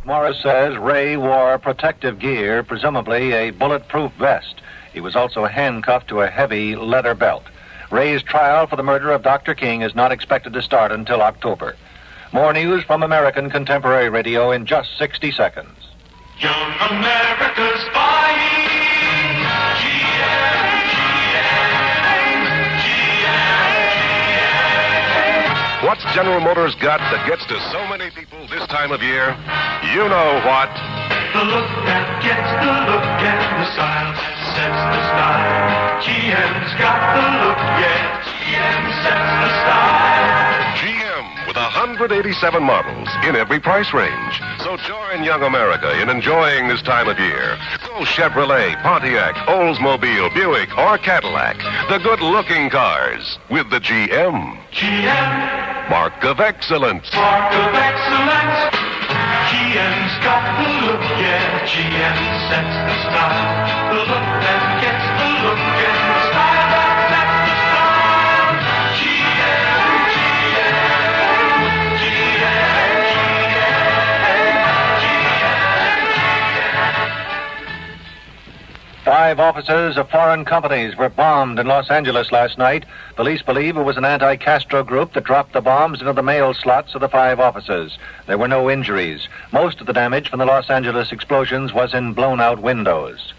Morris says Ray wore protective gear, presumably a bulletproof vest. He was also handcuffed to a heavy leather belt. Ray's trial for the murder of Dr. King is not expected to start until October. More news from American Contemporary Radio in just 60 seconds. Young America's fighting. What's General Motors got that gets to so many people this time of year? You know what? The look that gets the look and the style that sets the style. GM's got the look, yeah. GM sets the style. GM with 187 models in every price range. So join young America in enjoying this time of year. So Chevrolet, Pontiac, Oldsmobile, Buick, or Cadillac. The good-looking cars with the GM. GM. Mark of excellence. Mark of excellence. GM's got the look, yeah. GM sets the style. The look that gets the look and the style that sets the style. GM, GM, GM, GM. 5 offices of foreign companies were bombed in Los Angeles last night. Police believe it was an anti-Castro group that dropped the bombs into the mail slots of the 5 offices. There were no injuries. Most of the damage from the Los Angeles explosions was in blown-out windows.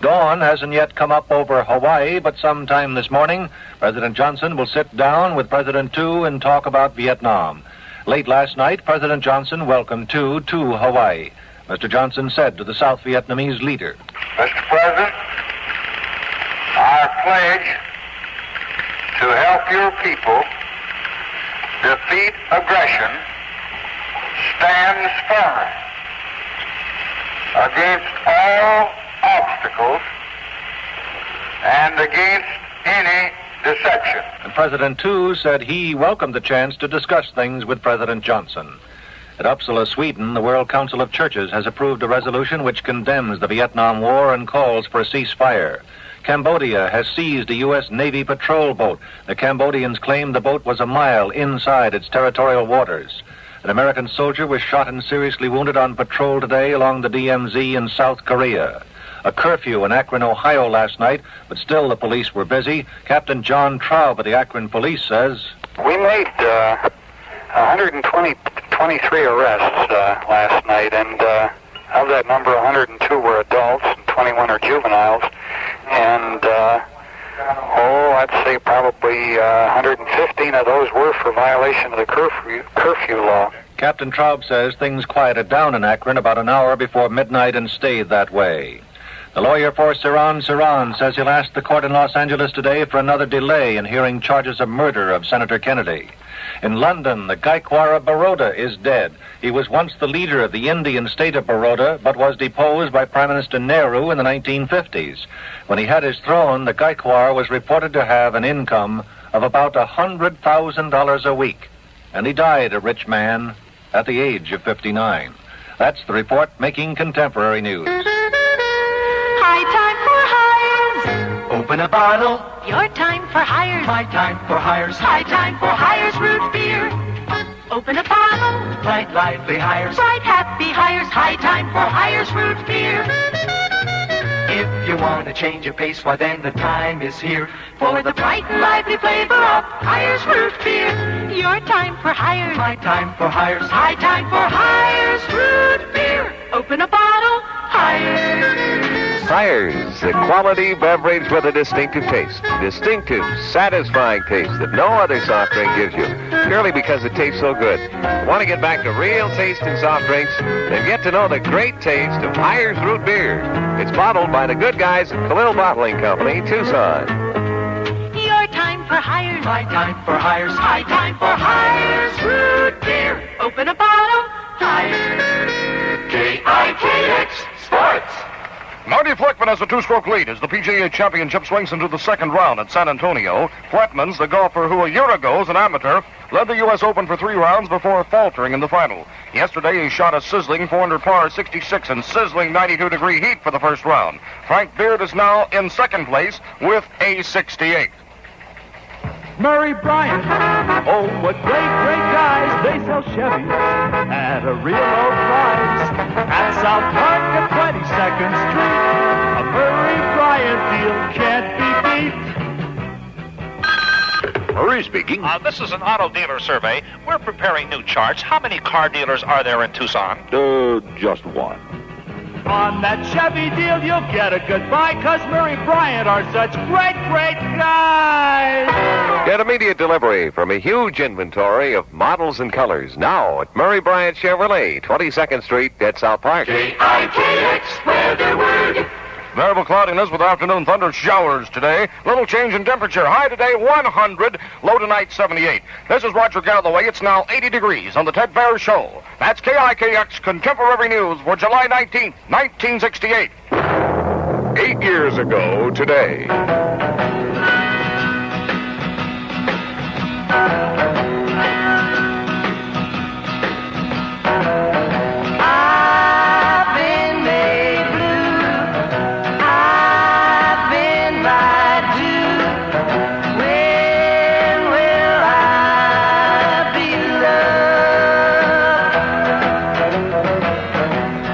Dawn hasn't yet come up over Hawaii, but sometime this morning, President Johnson will sit down with President Tu and talk about Vietnam. Late last night, President Johnson welcomed Tu to Hawaii. Mr. Johnson said to the South Vietnamese leader, Mr. President, our pledge to help your people defeat aggression stands firm against all obstacles and against any deception. And President Tu said he welcomed the chance to discuss things with President Johnson. At Uppsala, Sweden, the World Council of Churches has approved a resolution which condemns the Vietnam War and calls for a ceasefire. Cambodia has seized a U.S. Navy patrol boat. The Cambodians claim the boat was a mile inside its territorial waters. An American soldier was shot and seriously wounded on patrol today along the DMZ in South Korea. A curfew in Akron, Ohio last night, but still the police were busy. Captain John Traub of the Akron Police says, We made 123 arrests last night, and of that number, 102 were adults and 21 are juveniles. And, I'd say probably 115 of those were for violation of the curfew law. Captain Traub says things quieted down in Akron about an hour before midnight and stayed that way. The lawyer for Saran says he'll ask the court in Los Angeles today for another delay in hearing charges of murder of Senator Kennedy. In London, the Gaikwar of Baroda is dead. He was once the leader of the Indian state of Baroda, but was deposed by Prime Minister Nehru in the 1950s. When he had his throne, the Gaikwar was reported to have an income of about $100,000 a week. And he died a rich man at the age of 59. That's the report making contemporary news. High time for hires. Open a bottle. Your time for hires. My time for hires. High time for hires root beer. Open a bottle. Bright, lively hires. Bright, happy hires. High time for hires root beer. If you want to change your pace, why then the time is here. For the bright and lively flavor of hires root beer. Your time for hires. My time for hires. High time for hires root beer. Open a bottle. Hires. Hires, a quality beverage with a distinctive taste. Distinctive, satisfying taste that no other soft drink gives you, purely because it tastes so good. Want to get back to real taste in soft drinks? Then get to know the great taste of Hires Root Beer. It's bottled by the good guys at Khalil Bottling Company, Tucson. Your time for hires. My time for hires. High time for hires root beer. Open a bottle. Hires. KIKX Sports. Marty Fleckman has a 2-stroke lead as the PGA Championship swings into the second round at San Antonio. Fleckman's the golfer who a year ago, as an amateur, led the U.S. Open for 3 rounds before faltering in the final. Yesterday, he shot a sizzling 4-under par 66 and sizzling 92-degree heat for the first round. Frank Beard is now in second place with a 68. Murray Bryant. Oh, what great, great guys. They sell Chevys at a real low price. South Park at 22nd Street. A Murray Bryant deal can't be beat. Murray speaking. This is an auto dealer survey. We're preparing new charts. How many car dealers are there in Tucson? Just one. On that Chevy deal, you'll get a goodbye, 'cause Murray Bryant are such great, great guys. Get immediate delivery from a huge inventory of models and colors now at Murray Bryant Chevrolet, 22nd Street at South Park. KIKX weather word. Variable cloudiness with afternoon thunder showers today. Little change in temperature. High today, 100. Low tonight, 78. This is Roger Galloway. It's now 80 degrees on the Ted Behr Show. That's KIKX Contemporary News for July 19th, 1968. 8 years ago today. I've been made blue. I've been lied to. When will I be loved?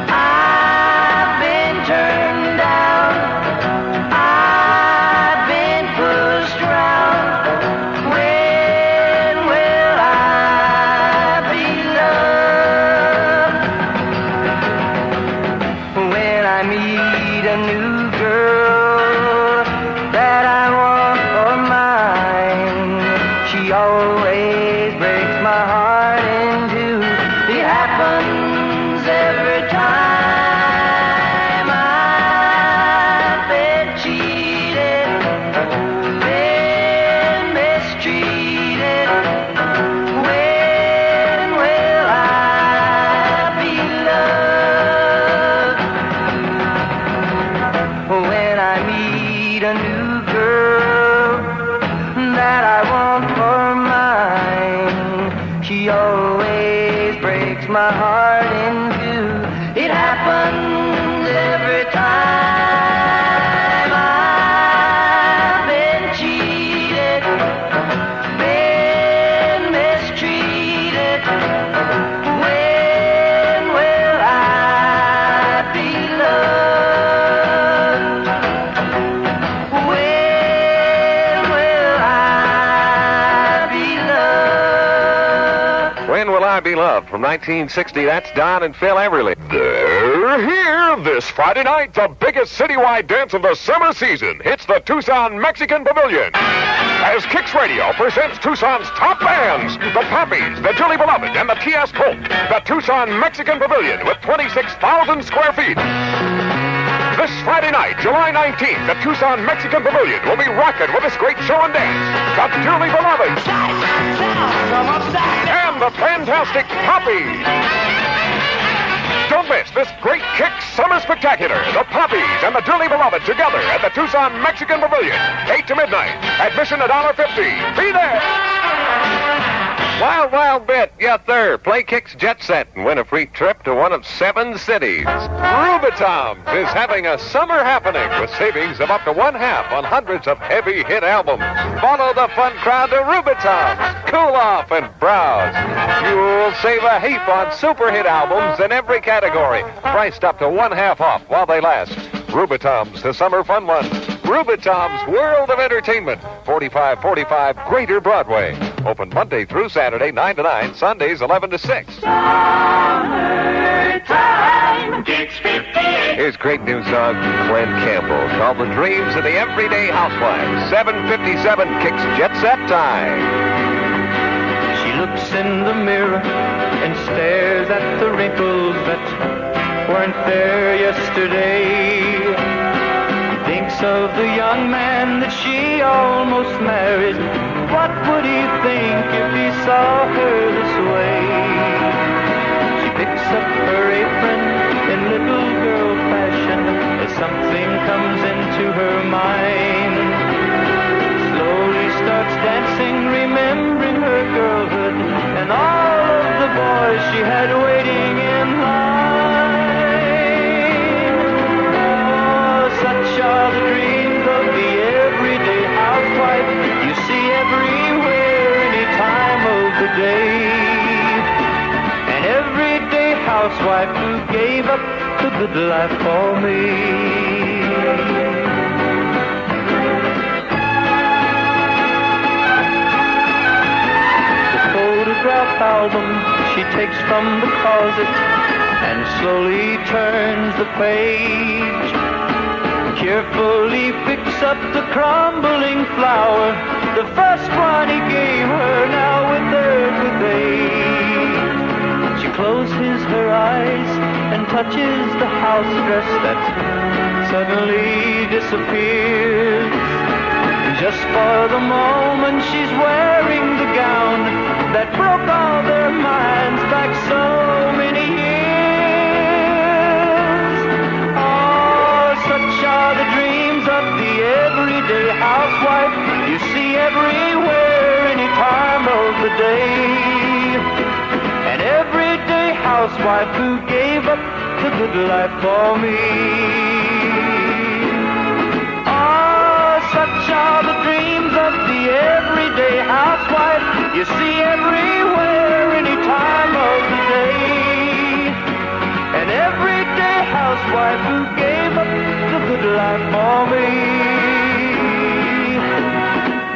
I've been turned down. I've been pushed around. When will I be loved? When I meet a new girl that I want for mine, she always breaks my heart in two. It happens every time. I've been cheated, been mistreated. When will I be loved? When I meet a new girl that I want for mine, she always breaks my heart in two. It happens every time. I've been cheated, been mistreated. When will I be loved? When will I be loved? When Will I Be Loved? From 1960, that's Don and Phil Everly. They're here this Friday night. The biggest citywide dance of the summer season hits the Tucson Mexican Pavilion. As Kicks Radio presents Tucson's top bands, the Poppies, the Dearly Beloved, and the T.S. Colt. The Tucson Mexican Pavilion with 26,000 square feet. This Friday night, July 19th, the Tucson Mexican Pavilion will be rocking with this great show and dance. The Dearly Beloved. And the fantastic Poppies. Don't miss this great Kicks Summer Spectacular. The Poppies and the Dearly Beloved together at the Tucson Mexican Pavilion. 8 to midnight. Admission $1.50. Be there. Wild, wild bit. Yes, sir. Play Kicks Jet Set and win a free trip to one of 7 cities. Rubitoms is having a summer happening with savings of up to 1/2 on hundreds of heavy hit albums. Follow the fun crowd to Rubitoms. Cool off and browse. You'll save a heap on super hit albums in every category. Priced up to 1/2 off while they last. Rubitoms, the summer fun one. Rubitoms World of Entertainment, 4545 Greater Broadway. Open Monday through Saturday, 9 to 9, Sundays, 11 to 6. Summertime, Kicks 58. Here's great new song from Glenn Campbell called The Dreams of the Everyday Housewife. 7:57 Kicks Jet Set time. She looks in the mirror and stares at the wrinkles that weren't there yesterday. Thinks of the young man that she almost married. What would he think if he saw her this way? She picks up her apron in little girl fashion as something comes into her mind. Slowly starts dancing, remembering her girlhood and all of the boys she had waiting in line. Oh, such are the dreams of the everyday housewife you see everywhere, any time of the day. An everyday housewife who gave up the good life for me. Photograph album she takes from the closet and slowly turns the page. Carefully picks up the crumbling flower, the first one he gave her, now withered with age. She closes her eyes and touches the house dress that suddenly disappears. Just for the moment she's wearing the gown that broke all their minds back so many years. Oh, such are the dreams of the everyday housewife you see everywhere, any time of the day. An everyday housewife who gave up the good life for me. Such are the dreams of the everyday housewife you see everywhere, any time of the day. An everyday housewife who gave up the good life for me.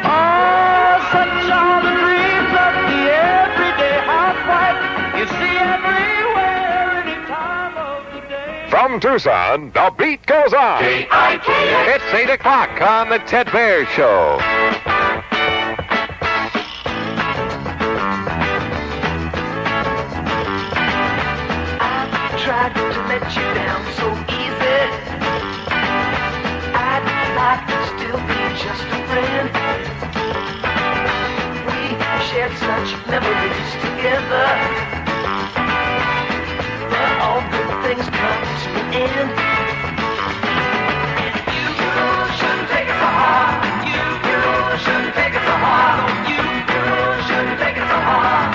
Oh, such are the dreams of the everyday housewife you see everywhere, any time of the day. From Tucson, the beat goes on. KIKX. It's 8 o'clock on the Ted Behr Show. I tried to let you down so easy. I'd like to still be just a friend. We shared such memories together. But all good things come to an end. Shouldn't take it so hard. You shouldn't take it so hard. You shouldn't take it so hard.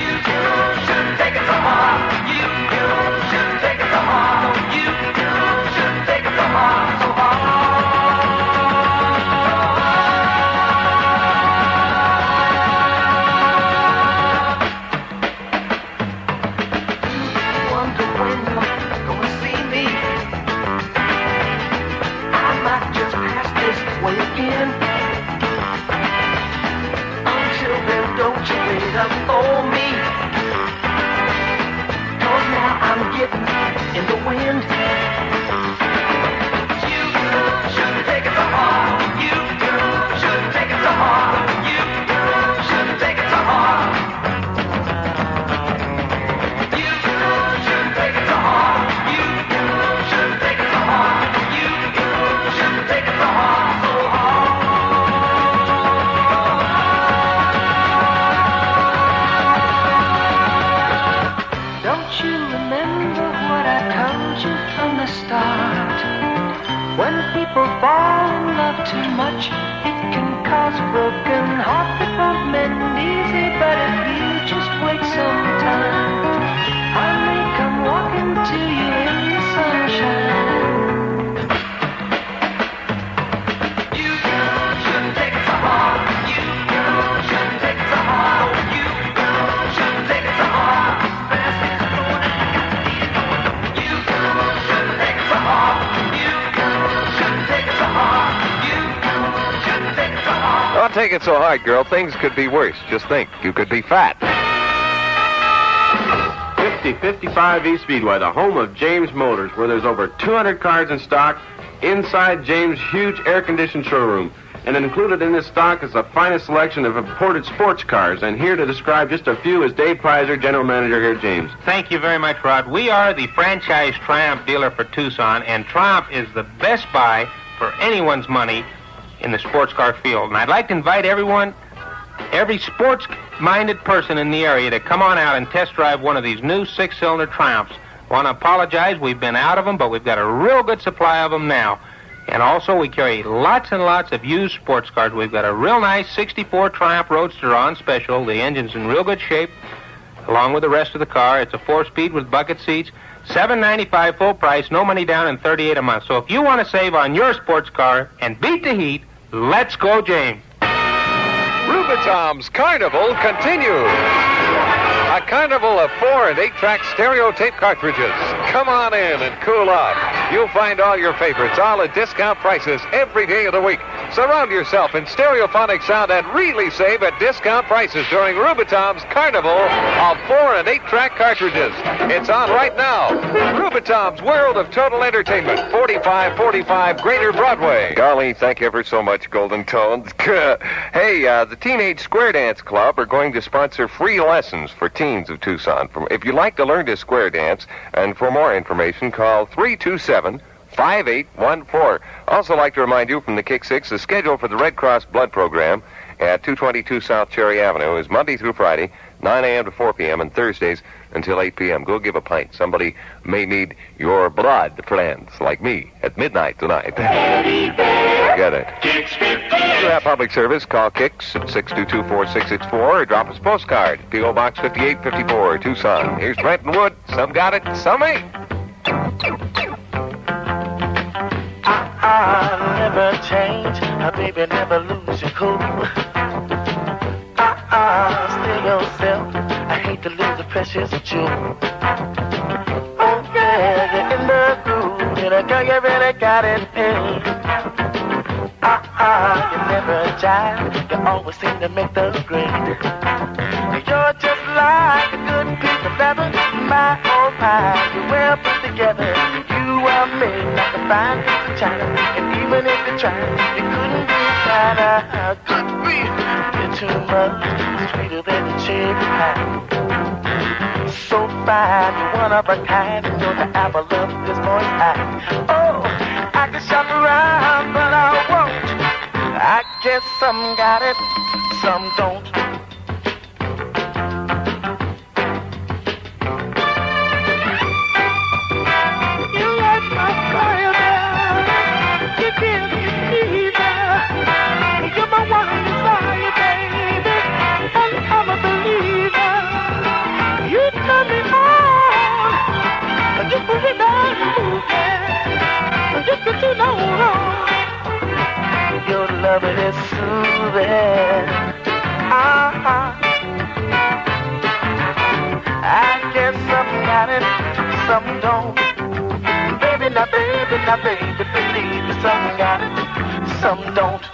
You shouldn't take it so hard. You shouldn't take it so hard. You shouldn't take it so hard. So wonder when you're gonna see me. Way again. Until then, don't you wait up for me. 'Cause now I'm getting in the wind. You shouldn't take it so hard. You shouldn't take it so hard. You shouldn't take it so hard. You shouldn't take it so hard. You shouldn't take it so hard. You shouldn't take it so hard. When people fall in love too much, it can cause a broken heart that won't mend easy. But if you just wait some time, I may come walking to you in the sunshine. You shouldn't take it so hard. You shouldn't take it so hard. You shouldn't take it so hard. Fast is going and I got to be going. You shouldn't take it so hard. Don't take it so hard, girl. Things could be worse. Just think, you could be fat. 5055 East Speedway, the home of James Motors, where there's over 200 cars in stock inside James' huge air-conditioned showroom. And included in this stock is the finest selection of imported sports cars. And here to describe just a few is Dave Pizer, General Manager here at James. Thank you very much, Rod. We are the franchise Triumph dealer for Tucson, and Triumph is the best buy for anyone's money in the sports car field. And I'd like to invite everyone, every sports-minded person in the area to come on out and test drive one of these new six-cylinder Triumphs. I want to apologize, we've been out of them, but we've got a real good supply of them now. And also, we carry lots and lots of used sports cars. We've got a real nice 64 Triumph Roadster on special. The engine's in real good shape, along with the rest of the car. It's a 4-speed with bucket seats. $795 full price, no money down, and $38 a month. So if you want to save on your sports car and beat the heat, let's go, James. Rubitom's Carnival continues. A carnival of 4 and 8-track stereo tape cartridges. Come on in and cool off. You'll find all your favorites, all at discount prices every day of the week. Surround yourself in stereophonic sound and really save at discount prices during Rubitom's Carnival of 4 and 8-track cartridges. It's on right now. Rubitom's World of Total Entertainment, 4545 Greater Broadway. Golly, thank you ever so much, Golden Tones. Hey, the Teenage Square Dance Club are going to sponsor free lessons for teens of Tucson. If you'd like to learn to square dance, and for more information, call 327-5814. Also like to remind you from the KIKX, the schedule for the Red Cross Blood Program at 222 South Cherry Avenue is Monday through Friday, 9 a.m. to 4 p.m., and Thursdays until 8 p.m. Go give a pint. Somebody may need your blood, friends, like me, at midnight tonight. Get it. To that public service, call KIKX at 622-4664 or drop us a postcard, P.O. Box 5854, Tucson. Here's Brent and Wood. Some got it, some ain't. Never change, baby, never lose your cool. Stay yourself, I hate to lose a precious jewel. Oh yeah, you're in the groove, and a girl, you really got it in. You never jive, you always seem to make the grade. You're just like a good piece of leather, my old pie, you're well put together. You are made like a fine piece of china, and even if you tried, you couldn't be finer. Good grief, you're too much, sweeter than the cherry pie. So fine, you're one of a kind, and you're the apple of this boy's eye. Oh, I can shop around, but I won't. I guess some got it, some don't. You like my fire, you give me fever. You're my one desire, baby, and I'm a believer. You turn me on, you put me down, you can do no wrong. Your loving is soothing. I guess some got it, some don't. Baby, now, baby, believe me, some got it, some don't.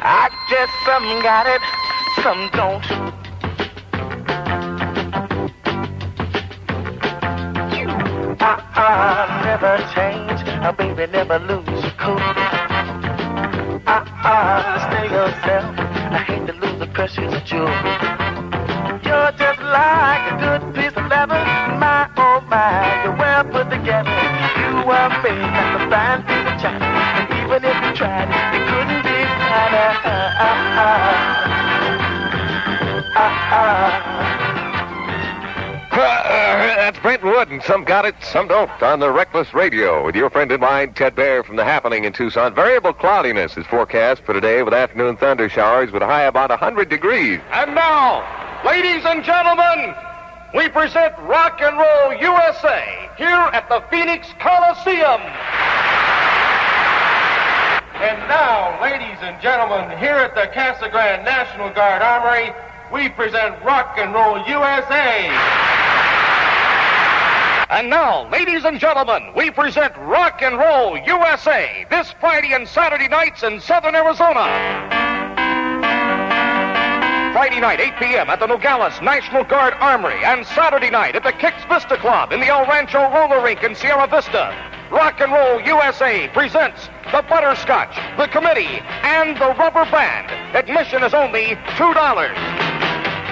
I guess some got it, some don't. Never change, baby, never lose your cool. Stay yourself, I hate to lose a precious jewel. You're just like a good piece of leather, my oh my, you're well put together. You are made like a fine piece of china, and even if you tried, you couldn't be finer. That's Brent Wood, and some got it, some don't, on the Reckless Radio with your friend and mine, Ted Behr, from The Happening in Tucson. Variable cloudiness is forecast for today with afternoon thunder showers with a high about 100 degrees. And now, ladies and gentlemen, we present Rock and Roll USA here at the Phoenix Coliseum. And now, ladies and gentlemen, here at the Casa Grande National Guard Armory, we present Rock and Roll USA. And now, ladies and gentlemen, we present Rock and Roll USA this Friday and Saturday nights in Southern Arizona. Friday night, 8 p.m. at the Nogales National Guard Armory, and Saturday night at the Kicks Vista Club in the El Rancho Roller Rink in Sierra Vista. Rock and Roll USA presents the Butterscotch, the Committee, and the Rubber Band. Admission is only $2.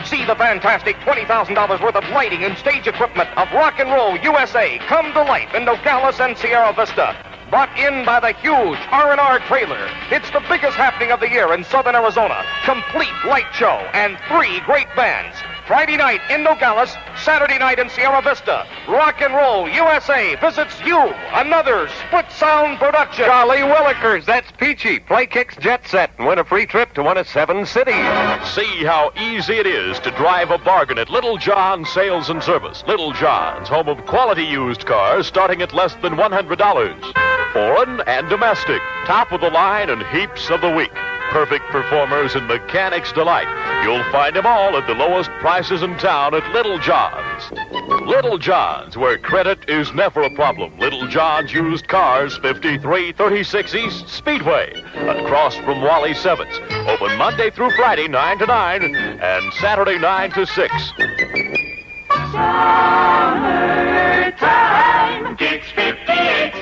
See the fantastic $20,000 worth of lighting and stage equipment of Rock and Roll USA come to life in Nogales and Sierra Vista. Brought in by the huge R&R trailer. It's the biggest happening of the year in Southern Arizona. Complete light show and 3 great bands. Friday night in Nogales, Saturday night in Sierra Vista. Rock and Roll USA visits you. Another Split Sound production. Golly Willikers, that's Peachy. Play Kicks Jet Set and win a free trip to one of 7 cities. See how easy it is to drive a bargain at Little John's Sales and Service. Little John's, home of quality used cars starting at less than $100. Foreign and domestic, top of the line and heaps of the week. Perfect performers in mechanics delight. You'll find them all at the lowest prices in town at Little John's. Little John's, where credit is never a problem. Little John's Used Cars, 5336 East Speedway, across from Wally Sevens. Open Monday through Friday, 9 to 9, and Saturday, 9 to 6. Summertime, Kicks 58.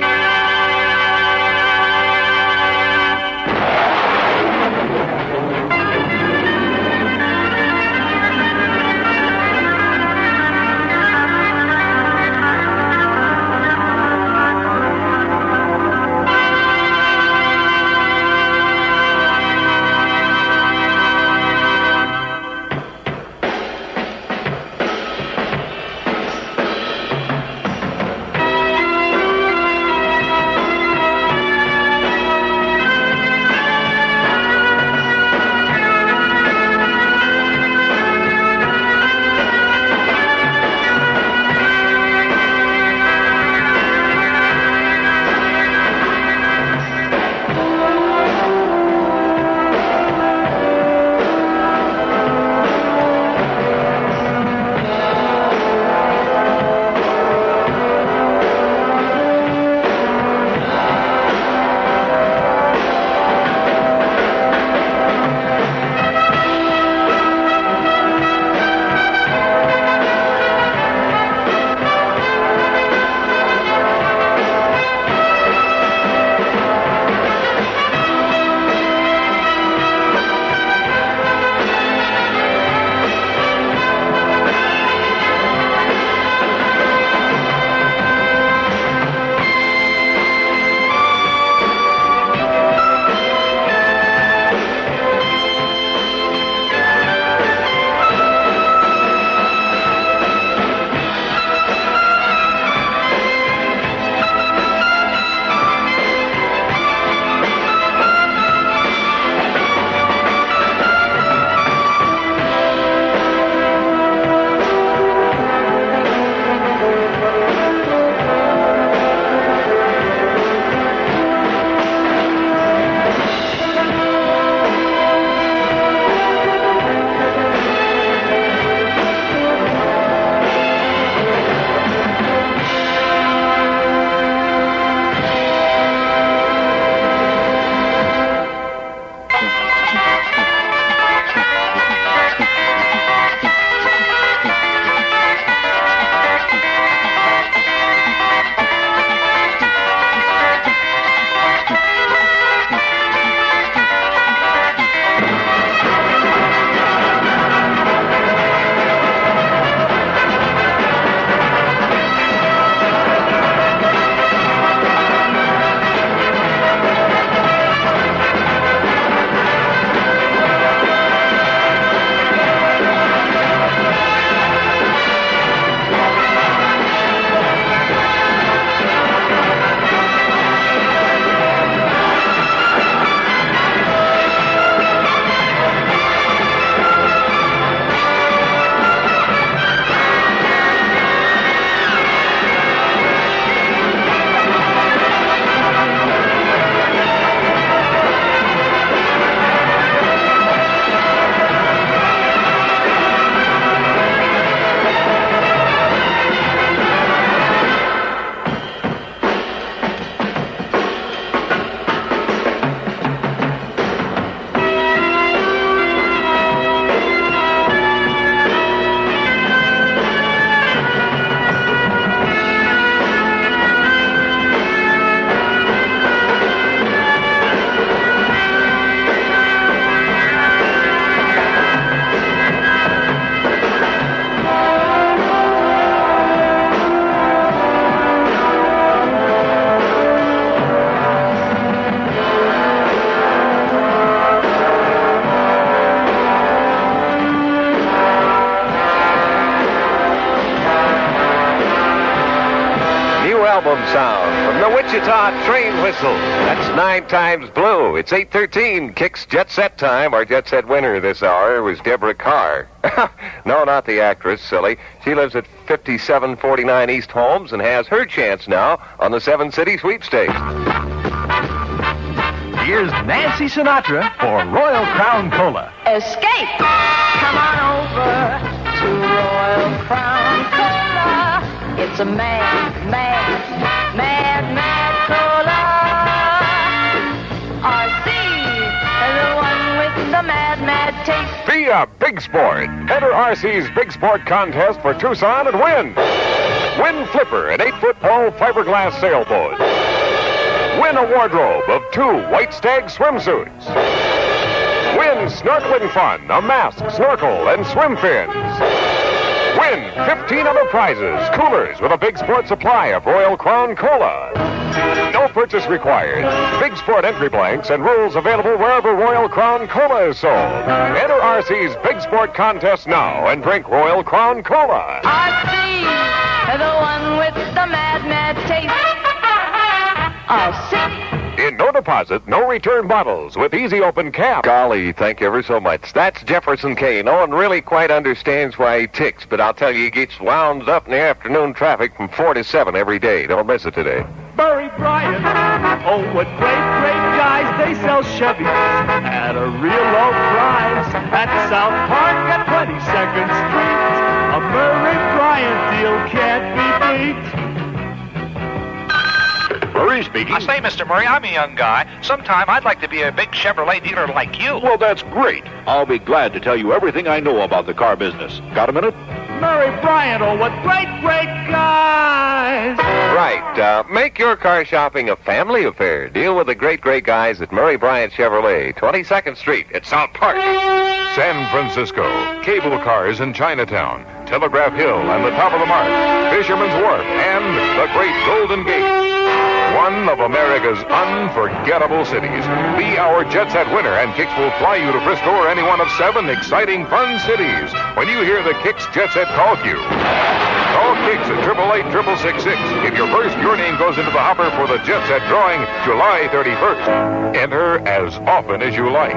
Wichita train whistle. That's 9 times blue. It's 8:13. Kicks Jet Set time. Our Jet Set winner this hour was Deborah Carr. No, not the actress, silly. She lives at 5749 East Holmes and has her chance now on the 7-City Sweepstakes. Here's Nancy Sinatra for Royal Crown Cola. Escape! Come on over to Royal Crown Cola. It's a mad cola. RC, the one with the mad taste. Be a big sport. Enter RC's Big Sport contest for Tucson and win. Win Flipper, an 8-foot tall fiberglass sailboat. Win a wardrobe of 2 White Stag swimsuits. Win snorkeling fun, a mask, snorkel, and swim fins. Win 15 other prizes, coolers with a Big Sport supply of Royal Crown Cola. No purchase required. Big Sport entry blanks and rules available wherever Royal Crown Cola is sold. Enter RC's Big Sport contest now and drink Royal Crown Cola. RC, the one with the mad taste. RC. In no deposit, no return bottles with easy open cap. Golly, thank you ever so much. That's Jefferson K. No one really quite understands why he ticks, but I'll tell you, he gets wound up in the afternoon traffic from 4 to 7 every day. Don't miss it today. Murray Bryant. Oh, what great guys. They sell Chevys at a real low price. At South Park at 22nd Street. A Murray Bryant deal can't be beat. Murray speaking. I say, Mr. Murray, I'm a young guy. Sometime I'd like to be a big Chevrolet dealer like you. Well, that's great. I'll be glad to tell you everything I know about the car business. Got a minute? Murray Bryant, oh, what great guys. Right. Make your car shopping a family affair. Deal with the great guys at Murray Bryant Chevrolet, 22nd Street at South Park. San Francisco, cable cars in Chinatown, Telegraph Hill and the top of the Mark, Fisherman's Wharf, and the Great Golden Gate. One of America's unforgettable cities. Be our Jet Set winner, and Kicks will fly you to Frisco or any one of 7 exciting, fun cities when you hear the Kicks Jet Set call cue. Call Kicks at 888-666. If you're first, your name goes into the hopper for the Jet Set drawing July 31st. Enter as often as you like.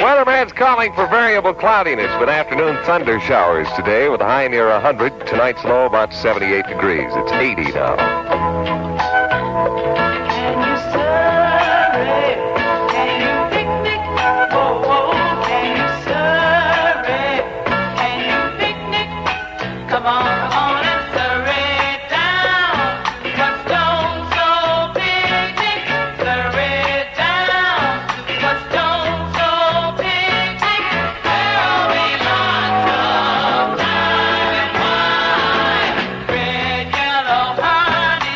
Weatherman's calling for variable cloudiness with afternoon thunder showers today with a high near 100. Tonight's low about 78 degrees. It's 80 now. Can you survey? Can you picnic? Oh, can you survey? Can you picnic? Come on and survey down. Touchstone, so picnic. Survey down. Touchstone, so picnic. There'll be lots of time and wine. Red, yellow, honey.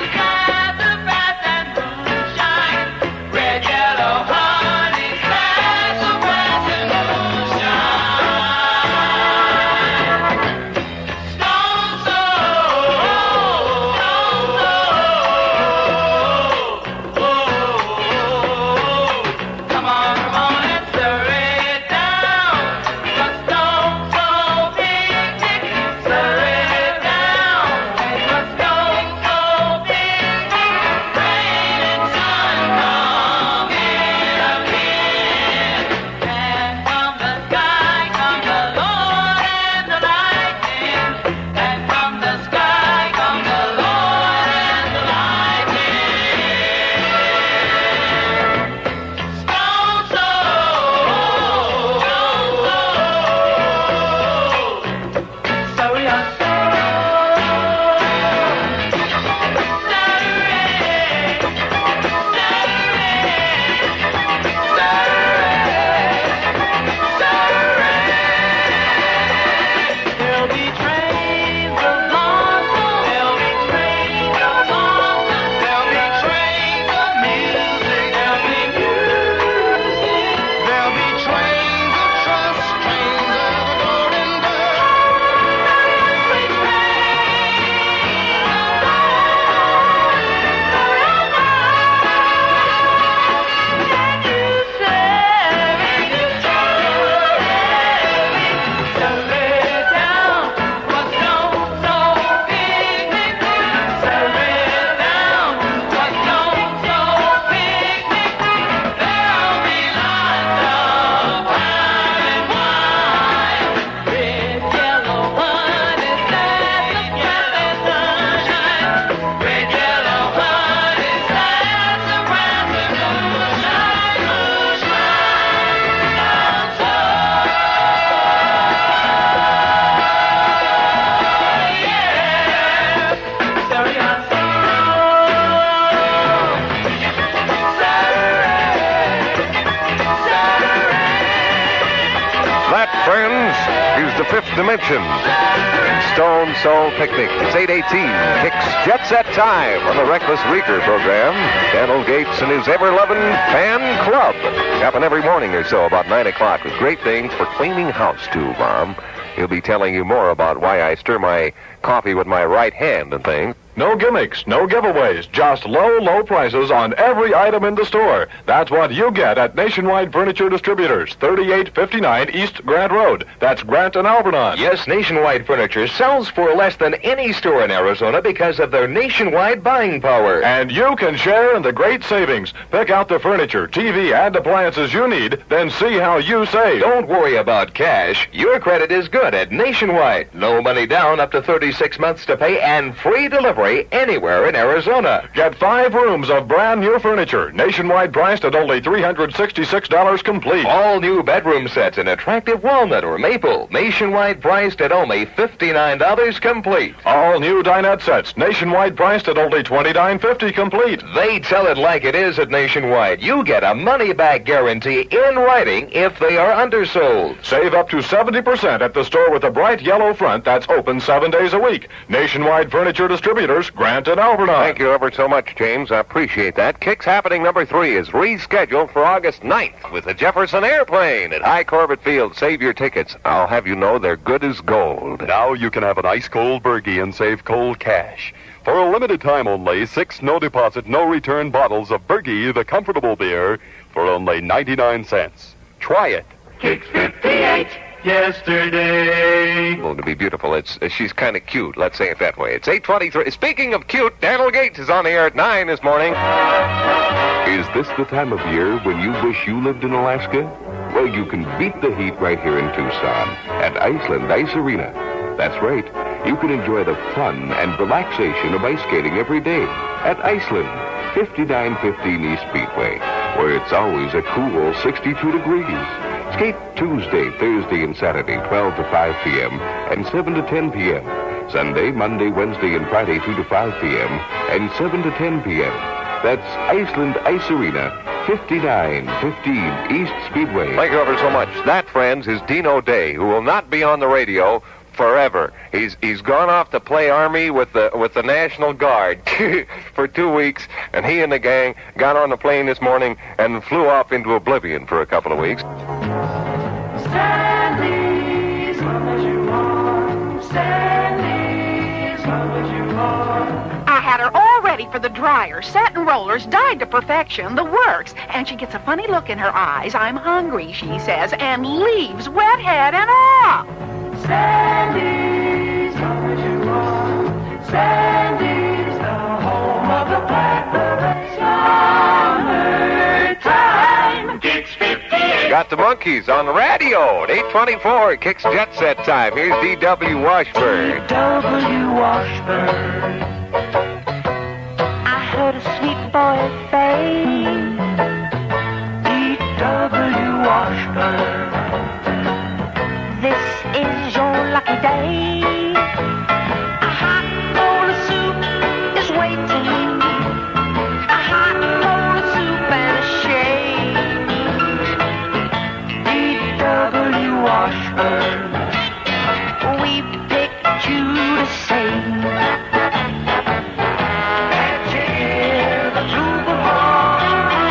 fifth dimension. Stone Soul Picnic. It's 8:18. KIKX Jet Set Time on the Reckless Reeker program. Daniel Gates and his ever-loving fan club happen every morning or so about 9 o'clock with great things for cleaning house, too, Mom. He'll be telling you more about why I stir my coffee with my right hand and things. No gimmicks, no giveaways, just low prices on every item in the store. That's what you get at Nationwide Furniture Distributors, 3859 East Grant Road. That's Grant and Alvernon. Yes, Nationwide Furniture sells for less than any store in Arizona because of their nationwide buying power. And you can share in the great savings. Pick out the furniture, TV, and appliances you need, then see how you save. Don't worry about cash. Your credit is good at Nationwide. No money down, up to 36 months to pay, and free delivery anywhere in Arizona. Get 5 rooms of brand new furniture, nationwide priced at only $366 complete. All new bedroom sets in attractive walnut or maple, nationwide priced at only $59 complete. All new dinette sets, nationwide priced at only $29.50 complete. They tell it like it is at Nationwide. You get a money-back guarantee in writing if they are undersold. Save up to 70% at the store with a bright yellow front that's open 7 days a week. Nationwide Furniture Distributors, Grant and Alvernon. Thank you ever so much, James. I appreciate that. KIKX Happening number 3 is rescheduled for August 9th with the Jefferson Airplane at High Corbett Field. Save your tickets. I'll have you know they're good as gold. Now you can have an ice-cold Bergie and save cold cash. For a limited time only, 6 no-deposit, no-return bottles of Bergie, the comfortable beer, for only 99 cents. Try it. KIKX 58. Yesterday. Going to be beautiful. She's kind of cute. Let's say it that way. It's 8:23. Speaking of cute, Daniel Gates is on the air at 9 this morning. Is this the time of year when you wish you lived in Alaska? Well, you can beat the heat right here in Tucson at Iceland Ice Arena. That's right. You can enjoy the fun and relaxation of ice skating every day at Iceland, 5915 East Speedway, where it's always a cool 62 degrees. Skate Tuesday, Thursday, and Saturday, 12 to 5 p.m. and 7 to 10 p.m. Sunday, Monday, Wednesday, and Friday, 2 to 5 p.m. and 7 to 10 p.m. That's Iceland Ice Arena, 5915 East Speedway. Thank you ever so much. That, friends, is Dino Day, who will not be on the radio forever. He's gone off to play Army with the National Guard for 2 weeks, and he and the gang got on the plane this morning and flew off into oblivion for a couple of weeks. Sandy's love as you are. Sandy's love as you are. I had her all ready for the dryer, satin rollers, dyed to perfection, the works. And she gets a funny look in her eyes. I'm hungry, she says, and leaves, wet head and all. Sandy's love as you are. Sandy's the home of the blackbird. Summertime. KIKX 58. Got the Monkeys on the radio at 8:24. KIKX Jet Set Time. Here's D.W. Washburn. D.W. Washburn. I heard a sweet boy say, D.W. Washburn. this is your lucky day. A hot bowl of soup is waiting. A hot bowl of soup and a shade. D.W. Washburn. We picked you to sing. Can't you hear the flugelhorn?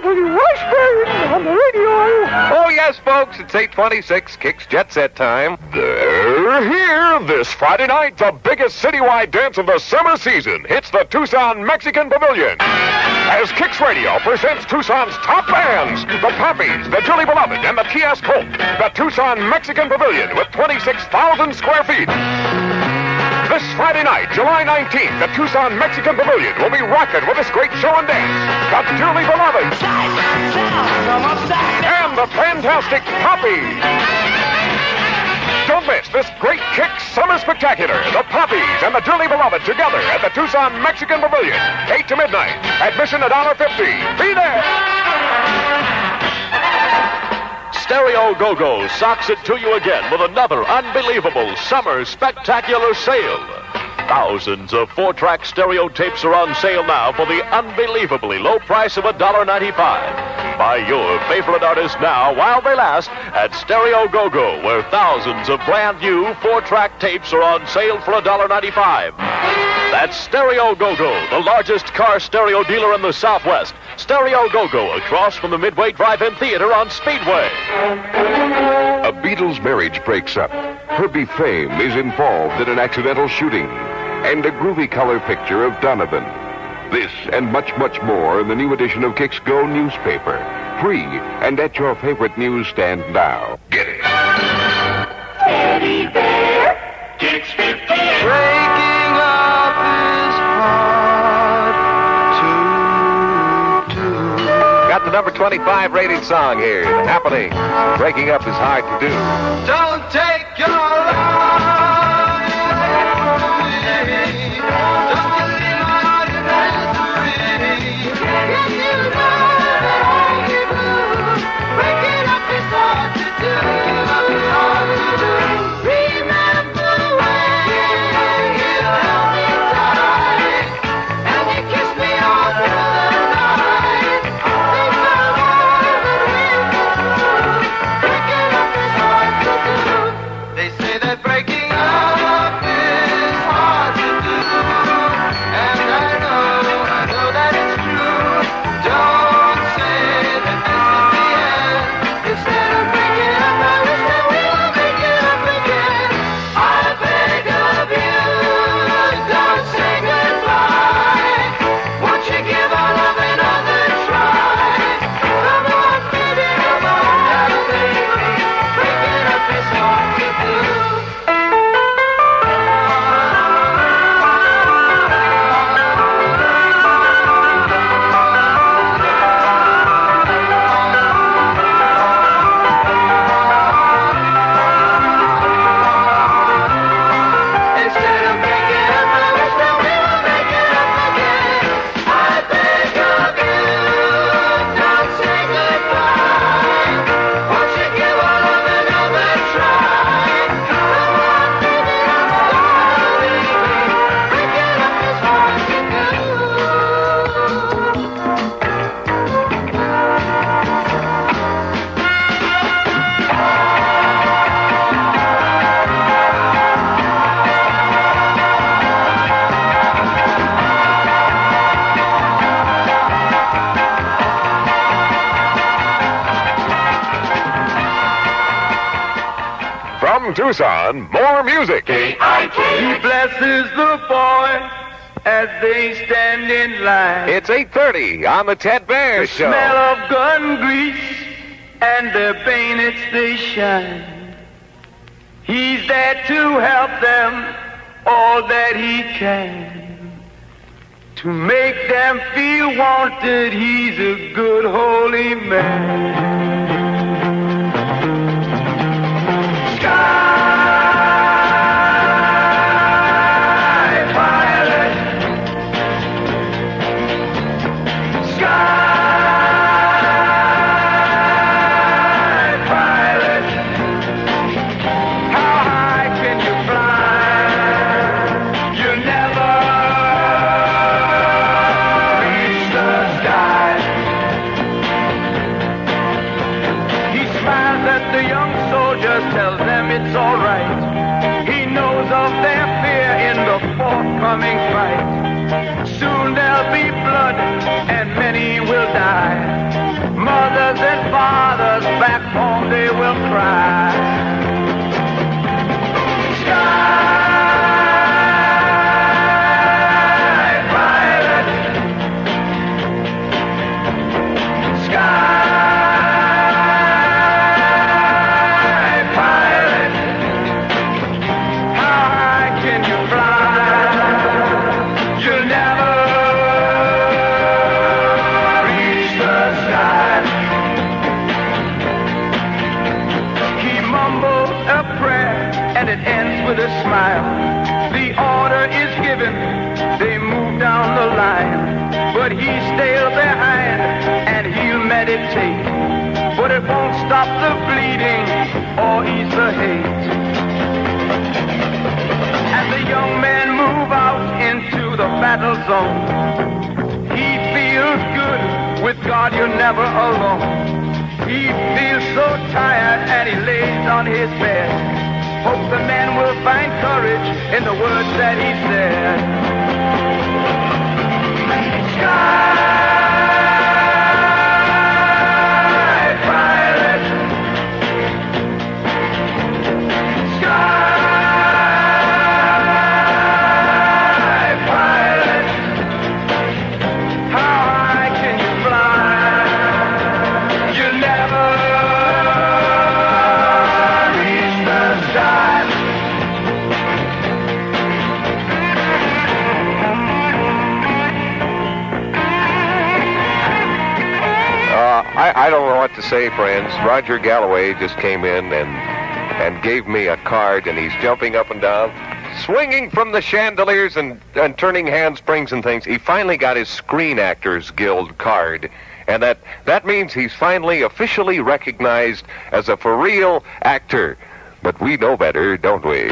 W. Washburn on the radio. Oh, yes, folks, it's 8:26, Kicks Jet Set time. They're here this Friday night. The biggest citywide dance of the summer season hits the Tucson Mexican Pavilion. As Kicks Radio presents Tucson's top bands, the Pappies, the Dearly Beloved, and the T.S. Colt. The Tucson Mexican Pavilion with 26,000 square feet. This Friday night, July 19th, the Tucson Mexican Pavilion will be rocking with this great show and dance. The Dearly Beloved. And the fantastic Pappies. Don't miss this great Kick Summer Spectacular. The Pappies and the Dearly Beloved together at the Tucson Mexican Pavilion. 8 to midnight. Admission $1.50. Be there. Stereo Go-Go socks it to you again with another unbelievable summer spectacular sale. Thousands of 4-track stereo tapes are on sale now for the unbelievably low price of $1.95. Buy your favorite artist now while they last at Stereo Go-Go, where thousands of brand new 4-track tapes are on sale for $1.95. That's Stereo Go-Go, the largest car stereo dealer in the Southwest. Stereo Go-Go, across from the Midway Drive-In Theater on Speedway. A Beatles marriage breaks up. Herbie Fame is involved in an accidental shooting. And a groovy color picture of Donovan. This and much, much more in the new edition of Kicks Go newspaper. Free and at your favorite newsstand now. Get it. Teddy Bear, Kicks 50. Breaking up is hard to do. Got the number 25 rated song here. The Happening. Breaking up is hard to do. Don't take your life. Tucson, more music. KIKX. He blesses the boys as they stand in line. It's 8:30 on the Ted Behr Show. Smell of gun grease and their bayonets they shine. He's there to help them all that he can. To make them feel wanted, he's a good holy man. It's all right. He knows of their fear in the forthcoming fight. Soon there'll be blood and many will die. mothers and fathers back home, they will cry. Sky pilot, sky pilot, how high can you fly? You'll never reach the sky. He mumbled a prayer and it ends with a smile. The order is given, they move down the line, but he's still behind and he'll meditate. But it won't stop the bleeding or ease the hate. As the young men move out into the battle zone, he feels good, with God you're never alone. He feels so tired and he lays on his bed. Hope the men will find courage in the words that he said. Sky pilot, sky pilot, how high can you fly? You'll never reach the sky. I don't know what to say, friends. Roger Galloway just came in and gave me a card, and he's jumping up and down, swinging from the chandeliers and turning handsprings and things. He finally got his Screen Actors Guild card, and that means he's finally officially recognized as a for-real actor. But we know better, don't we?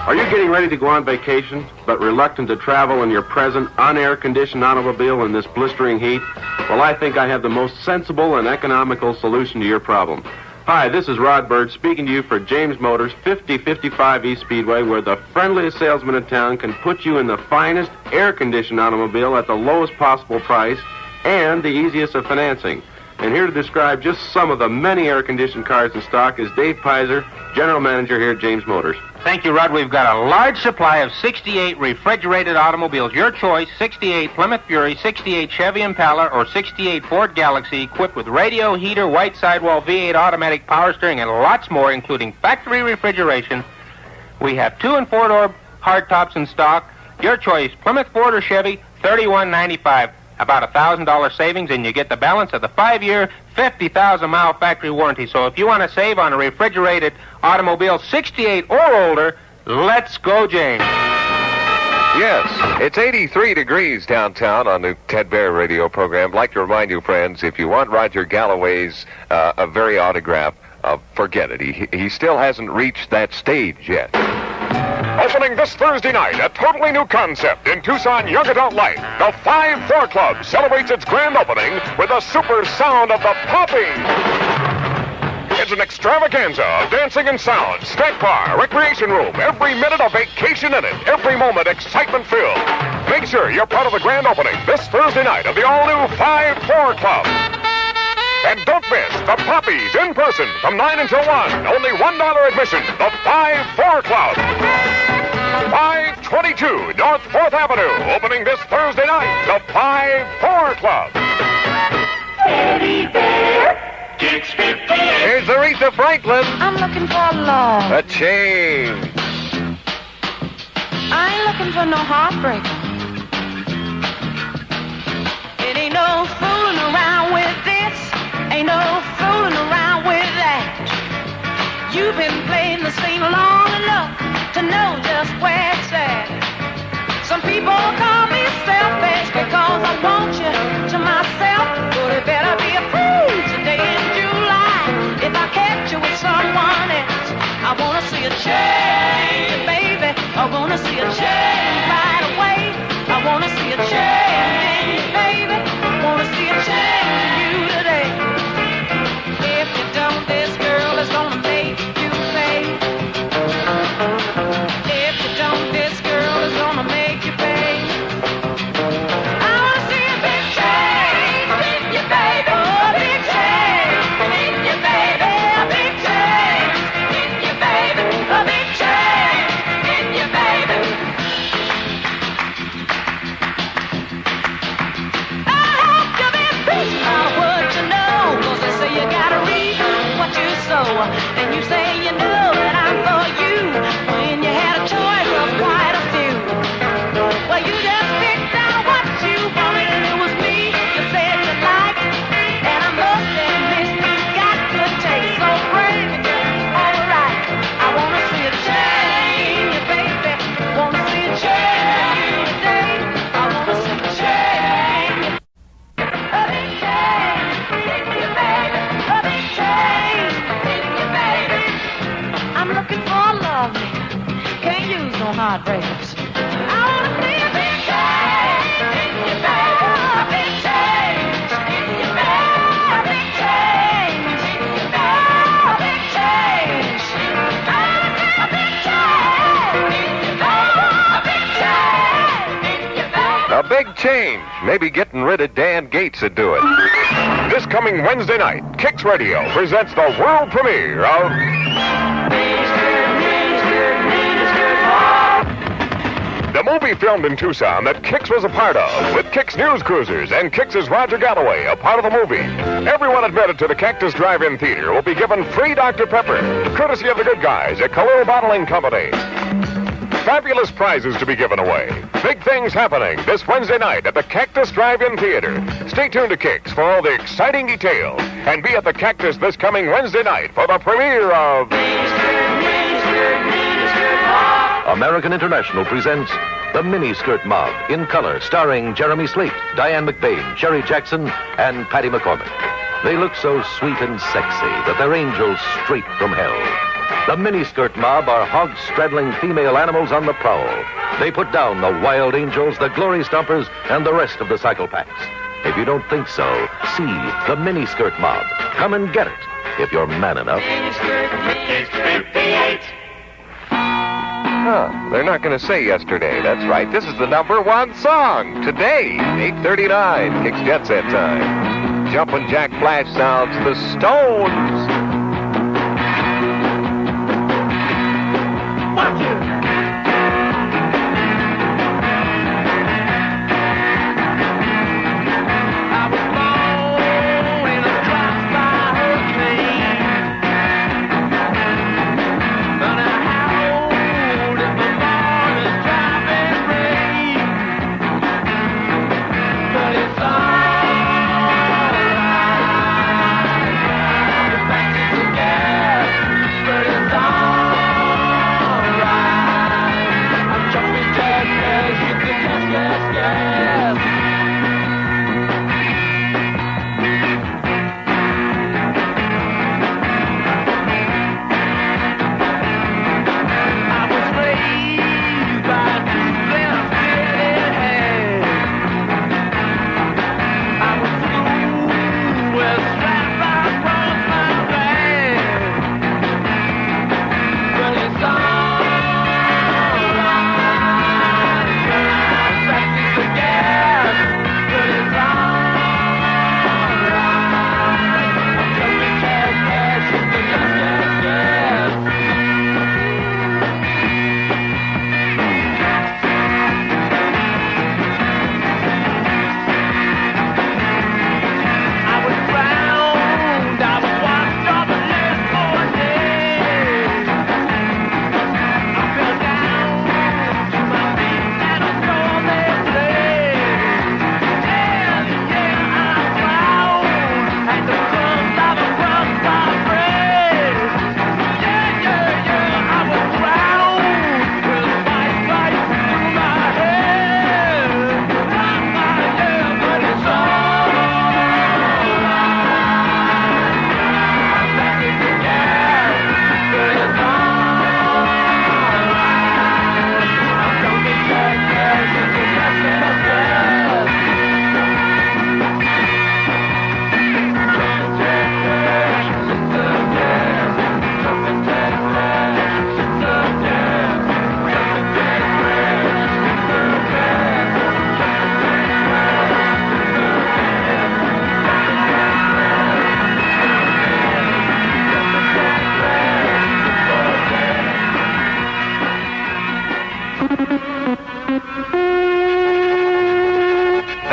Are you getting ready to go on vacation, but reluctant to travel in your present unair-conditioned automobile in this blistering heat? Well, I think I have the most sensible and economical solution to your problem. Hi, this is Rod Bird speaking to you for James Motors, 5055 East Speedway, where the friendliest salesman in town can put you in the finest air-conditioned automobile at the lowest possible price and the easiest of financing. And here to describe just some of the many air-conditioned cars in stock is Dave Pizer, General Manager here at James Motors. Thank you, Rod. We've got a large supply of 68 refrigerated automobiles. Your choice, 68 Plymouth Fury, 68 Chevy Impala, or 68 Ford Galaxy, equipped with radio, heater, white sidewall, V8 automatic power steering, and lots more, including factory refrigeration. We have 2- and 4-door hardtops in stock. Your choice, Plymouth Ford or Chevy, $31.95. About $1,000 savings, and you get the balance of the 5-year, 50,000-mile factory warranty. So if you want to save on a refrigerated automobile 68 or older, let's go, James. Yes, it's 83 degrees downtown on the Ted Behr radio program. I'd like to remind you, friends, if you want Roger Galloway's a very autograph, forget it. He still hasn't reached that stage yet. Opening this Thursday night, a totally new concept in Tucson young adult life. The 5-4 Club celebrates its grand opening with the super sound of the popping. It's an extravaganza of dancing and sound, snack bar, recreation room, every minute a vacation in it, every moment excitement-filled. Make sure you're part of the grand opening this Thursday night of the all-new 5-4 Club. And don't miss the Poppies in person from 9 until 1. Only $1 admission. The 5-4 Club. 522 North 4th Avenue. Opening this Thursday night. The 5-4 Club. Teddy Bear. Kicks 50. Here's Aretha Franklin. I'm looking for love. A chain. I ain't looking for no heartbreak. It ain't no fooling around with this. Ain't no fooling around with that. You've been playing the scene long enough to know just where it's at. Some people call me selfish because I want you to myself. But it better be approved today in July. If I catch you with someone else, I wanna see a change, baby. I wanna see a change right away. I wanna see a change, baby. I wanna see a change in you today. If you don't, this girl is gonna make you pay. If you don't, this girl is gonna make you pay. I wanna see a big change in And you say you know that I'm for you when you had a choice of quite a few. Well, you just picked out what you wanted and it was me you said you liked. And I must admit you got good taste, so brave and all right. I wanna see a change, baby. Wanna see a change today. I wanna see a change. A big change in you, baby. A big change in you, baby. I'm looking for a lovely. Can't use no heartbreakers. I wanna see a big change in you, baby. A big change in you, baby. A big change in you, baby. A big change. A big change in you, baby. A big change in you, baby. A big change. Maybe getting rid of Dan Gates would do it. This coming Wednesday night, KIKX Radio presents the world premiere of the movie filmed in Tucson that KIKX was a part of, with KIKX News Cruisers and KIKX's Roger Galloway a part of the movie. Everyone admitted to the Cactus Drive-In Theater will be given free Dr. Pepper, courtesy of the good guys at Kalil Bottling Company. Fabulous prizes to be given away. Big things happening this Wednesday night at the Cactus Drive-In Theater. Stay tuned to KIKX for all the exciting details. And be at the Cactus this coming Wednesday night for the premiere of American International presents The Miniskirt Mob in color, starring Jeremy Slate, Diane McBain, Sherry Jackson, and Patty McCormick. They look so sweet and sexy that they're angels straight from hell. The Miniskirt Mob are hog-straddling female animals on the prowl. They put down the wild angels, the glory stompers, and the rest of the cyclepacks. If you don't think so, see The Miniskirt Mob. Come and get it, if you're man enough. They're not going to say yesterday. That's right. This is the #1 song. Today, 8:39, KIKX Jet Set time. Jumpin' Jack Flash sounds, The Stones. Watch it.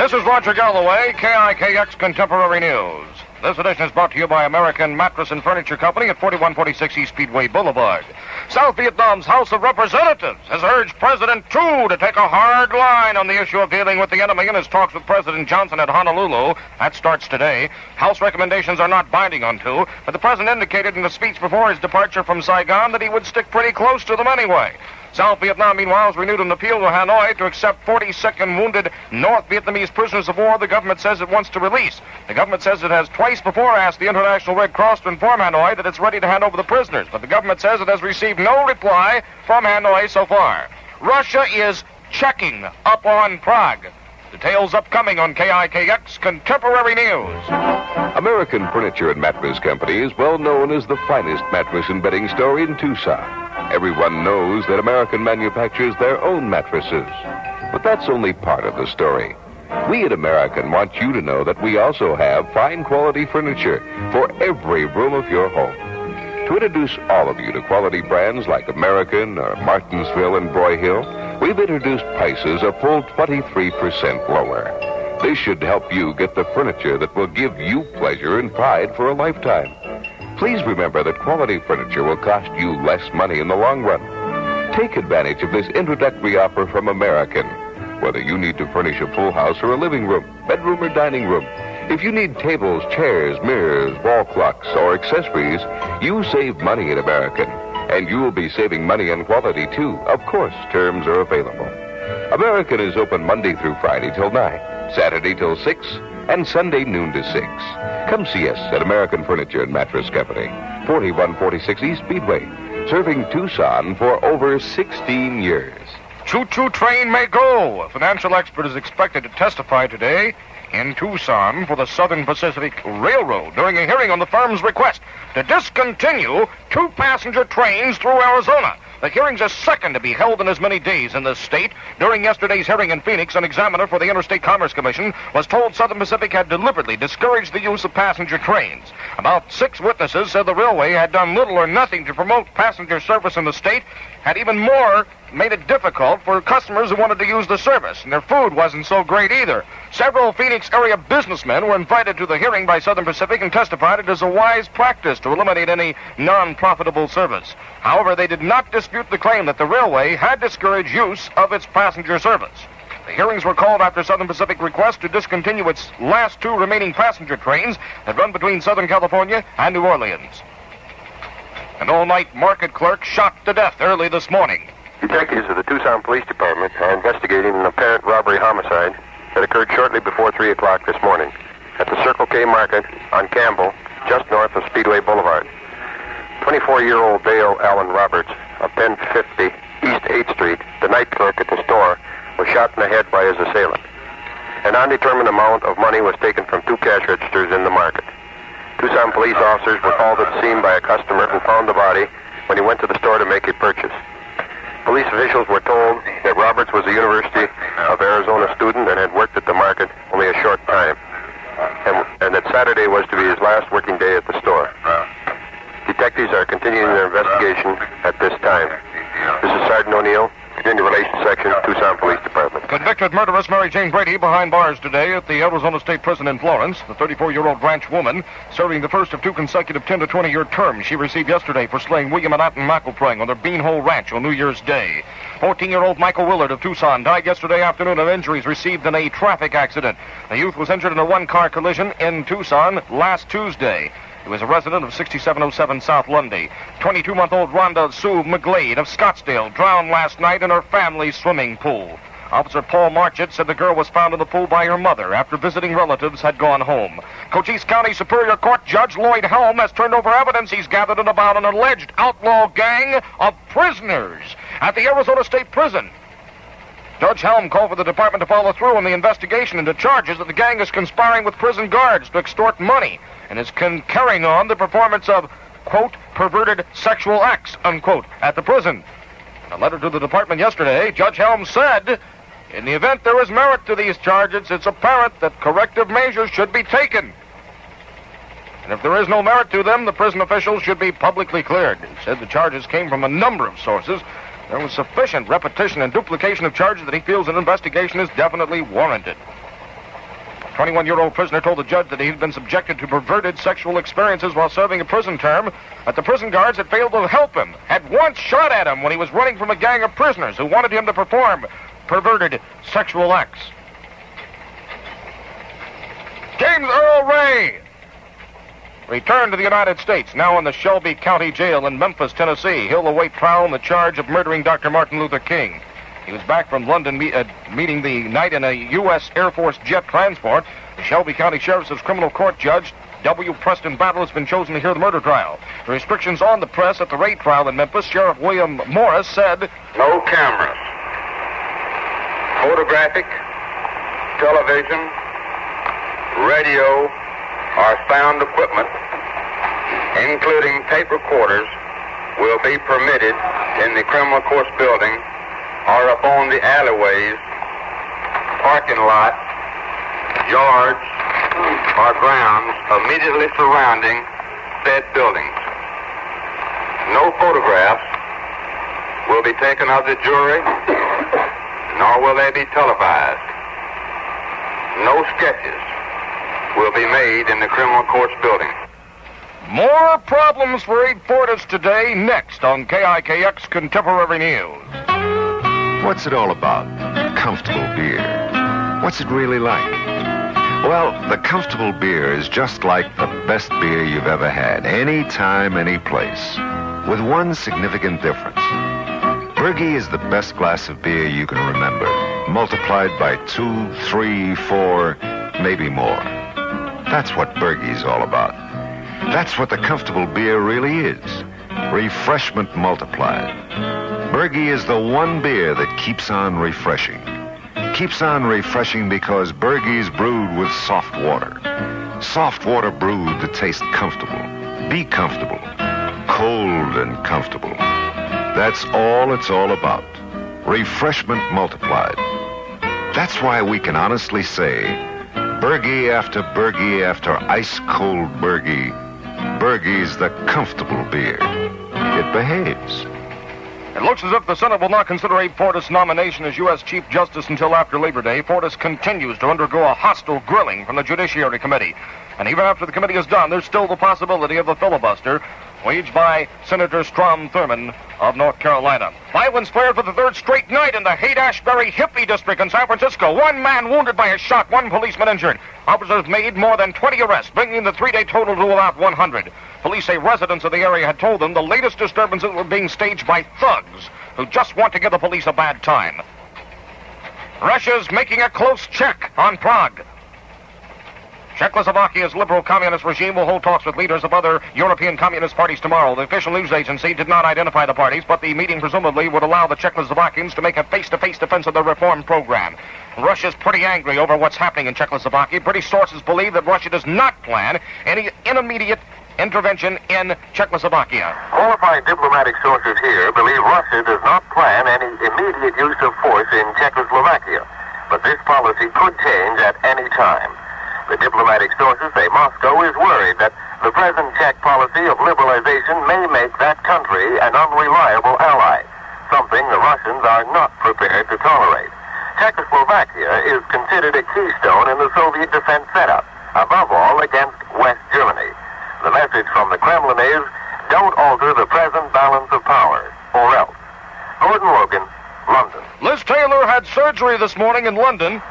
This is Roger Galloway, KIKX Contemporary News. This edition is brought to you by American Mattress and Furniture Company at 4146 East Speedway Boulevard. South Vietnam's House of Representatives has urged President Tu to take a hard line on the issue of dealing with the enemy in his talks with President Johnson at Honolulu. That starts today. House recommendations are not binding on Tu, but the president indicated in a speech before his departure from Saigon that he would stick pretty close to them anyway. South Vietnam, meanwhile, has renewed an appeal to Hanoi to accept 40 sick and wounded North Vietnamese prisoners of war the government says it wants to release. The government says it has twice before asked the International Red Cross to inform Hanoi that it's ready to hand over the prisoners, but the government says it has received no reply from Hanoi so far. Russia is checking up on Prague. Details upcoming on KIKX Contemporary News. American Furniture and Mattress Company is well known as the finest mattress and bedding store in Tucson. Everyone knows that American manufactures their own mattresses. But that's only part of the story. We at American want you to know that we also have fine quality furniture for every room of your home. To introduce all of you to quality brands like American or Martinsville and Broyhill, we've introduced prices a full 23% lower. This should help you get the furniture that will give you pleasure and pride for a lifetime. Please remember that quality furniture will cost you less money in the long run. Take advantage of this introductory offer from American. Whether you need to furnish a full house or a living room, bedroom or dining room, if you need tables, chairs, mirrors, wall clocks, or accessories, you save money at American. And you will be saving money on quality, too. Of course, terms are available. American is open Monday through Friday till 9, Saturday till 6, and Sunday noon to 6. Come see us at American Furniture and Mattress Company, 4146 East Speedway, serving Tucson for over 16 years. Choo-choo train may go. A financial expert is expected to testify today in Tucson for the Southern Pacific Railroad during a hearing on the firm's request to discontinue 2 passenger trains through Arizona. The hearings are second to be held in as many days in the state. During yesterday's hearing in Phoenix, an examiner for the Interstate Commerce Commission was told Southern Pacific had deliberately discouraged the use of passenger trains. About 6 witnesses said the railway had done little or nothing to promote passenger service in the state, had even more made it difficult for customers who wanted to use the service, and their food wasn't so great either. Several Phoenix area businessmen were invited to the hearing by Southern Pacific and testified it is a wise practice to eliminate any non-profitable service. However, they did not dispute the claim that the railway had discouraged use of its passenger service. The hearings were called after Southern Pacific request to discontinue its last 2 remaining passenger trains that run between Southern California and New Orleans. An all-night market clerk shot to death early this morning. Detectives of the Tucson Police Department are investigating an apparent robbery homicide that occurred shortly before 3 o'clock this morning at the Circle K Market on Campbell, just north of Speedway Boulevard. 24-year-old Dale Allen Roberts of 1050 East 8th Street, the night clerk at the store, was shot in the head by his assailant. An undetermined amount of money was taken from 2 cash registers in the market. Tucson police officers were called to the scene by a customer who found the body when he went to the store to make a purchase. Police officials were told that Roberts was a University of Arizona student and had worked at the market only a short time, and that Saturday was to be his last working day at the store. Detectives are continuing their investigation at this time. This is Sergeant O'Neill, Community Relations Section, Tucson Police Department. Convicted murderess Mary Jane Brady behind bars today at the Arizona State Prison in Florence. The 34-year-old ranch woman serving the first of 2 consecutive 10 to 20-year terms she received yesterday for slaying William and Atten McElprang on their Beanhole Ranch on New Year's Day. 14-year-old Michael Willard of Tucson died yesterday afternoon of injuries received in a traffic accident. The youth was injured in a 1-car collision in Tucson last Tuesday. He was a resident of 6707 South Lundy. 22-month-old Rhonda Sue McGlade of Scottsdale drowned last night in her family's swimming pool. Officer Paul Marchett said the girl was found in the pool by her mother after visiting relatives had gone home. Cochise County Superior Court Judge Lloyd Helm has turned over evidence he's gathered about an alleged outlaw gang of prisoners at the Arizona State Prison. Judge Helm called for the department to follow through on the investigation into charges that the gang is conspiring with prison guards to extort money and is carrying on the performance of, quote, perverted sexual acts, unquote, at the prison. In a letter to the department yesterday, Judge Helm said, in the event there is merit to these charges, it's apparent that corrective measures should be taken. And if there is no merit to them, the prison officials should be publicly cleared. He said the charges came from a number of sources. There was sufficient repetition and duplication of charges that he feels an investigation is definitely warranted. 21-year-old prisoner told the judge that he had been subjected to perverted sexual experiences while serving a prison term, but the prison guards had failed to help him, had once shot at him when he was running from a gang of prisoners who wanted him to perform perverted sexual acts. James Earl Ray returned to the United States, now in the Shelby County Jail in Memphis, Tennessee. He'll await trial on the charge of murdering Dr. Martin Luther King. He was back from London meeting the night in a U.S. Air Force jet transport. The Shelby County Sheriff's Criminal Court Judge W. Preston Battle has been chosen to hear the murder trial. The restrictions on the press at the Ray trial in Memphis, Sheriff William Morris said, "No cameras, photographic, television, radio, or sound equipment, including tape recorders, will be permitted in the criminal courts building or upon the alleyways, parking lot, yards, or grounds immediately surrounding said buildings. No photographs will be taken of the jury, nor will they be televised. No sketches will be made in the criminal courts building." More problems for Abe Fortas today, next on KIKX Contemporary News. What's it all about? Comfortable beer. What's it really like? Well, the Comfortable beer is just like the best beer you've ever had, any time, any place, with one significant difference. Bergie is the best glass of beer you can remember, multiplied by 2, 3, 4, maybe more. That's what Bergie's all about. That's what the Comfortable beer really is. Refreshment multiplied. Bergie is the one beer that keeps on refreshing. Keeps on refreshing because Bergie's brewed with soft water. Soft water brewed to taste comfortable. Be comfortable. Cold and comfortable. That's all it's all about. Refreshment multiplied. That's why we can honestly say, Bergie after ice-cold Bergie, Bergie's the comfortable beer. It behaves. It looks as if the Senate will not consider Abe Fortas' nomination as U.S. Chief Justice until after Labor Day. Fortas continues to undergo a hostile grilling from the Judiciary Committee. And even after the committee is done, there's still the possibility of a filibuster waged by Senator Strom Thurmond of North Carolina. Violence flared for the third straight night in the Haight-Ashbury Hippie District in San Francisco. One man wounded by a shot, one policeman injured. Officers made more than 20 arrests, bringing the three-day total to about 100. Police say residents of the area had told them the latest disturbances were being staged by thugs who just want to give the police a bad time. Russia's making a close check on Prague. Czechoslovakia's liberal communist regime will hold talks with leaders of other European communist parties tomorrow. The official news agency did not identify the parties, but the meeting presumably would allow the Czechoslovakians to make a face-to-face defense of their reform program. Russia's pretty angry over what's happening in Czechoslovakia. British sources believe that Russia does not plan any immediate intervention in Czechoslovakia. Qualified diplomatic sources here believe Russia does not plan any immediate use of force in Czechoslovakia, but this policy could change at any time. The diplomatic sources say Moscow is worried that the present Czech policy of liberalization may make that country an unreliable ally, something the Russians are not prepared to tolerate. Czechoslovakia is considered a keystone in the Soviet defense setup, above all against West Germany. The message from the Kremlin is, don't alter the present balance of power, or else. Gordon Logan, London. Liz Taylor had surgery this morning in London.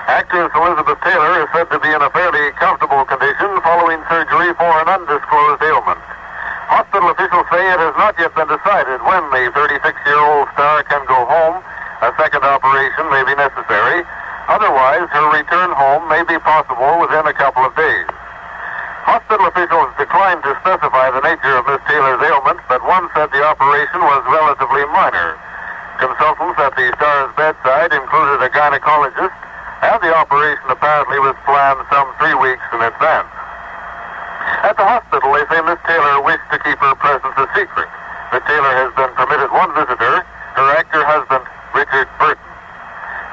Actress Elizabeth Taylor is said to be in a fairly comfortable condition following surgery for an undisclosed ailment. Hospital officials say it has not yet been decided when the 36-year-old star can go home. A second operation may be necessary. Otherwise, her return home may be possible within a couple of days. Hospital officials declined to specify the nature of Miss Taylor's ailment, but one said the operation was relatively minor. Consultants at the star's bedside included a gynecologist, and the operation apparently was planned some 3 weeks in advance. At the hospital, they say Miss Taylor wished to keep her presence a secret. Miss Taylor has been permitted one visitor, her actor husband, Richard Burton.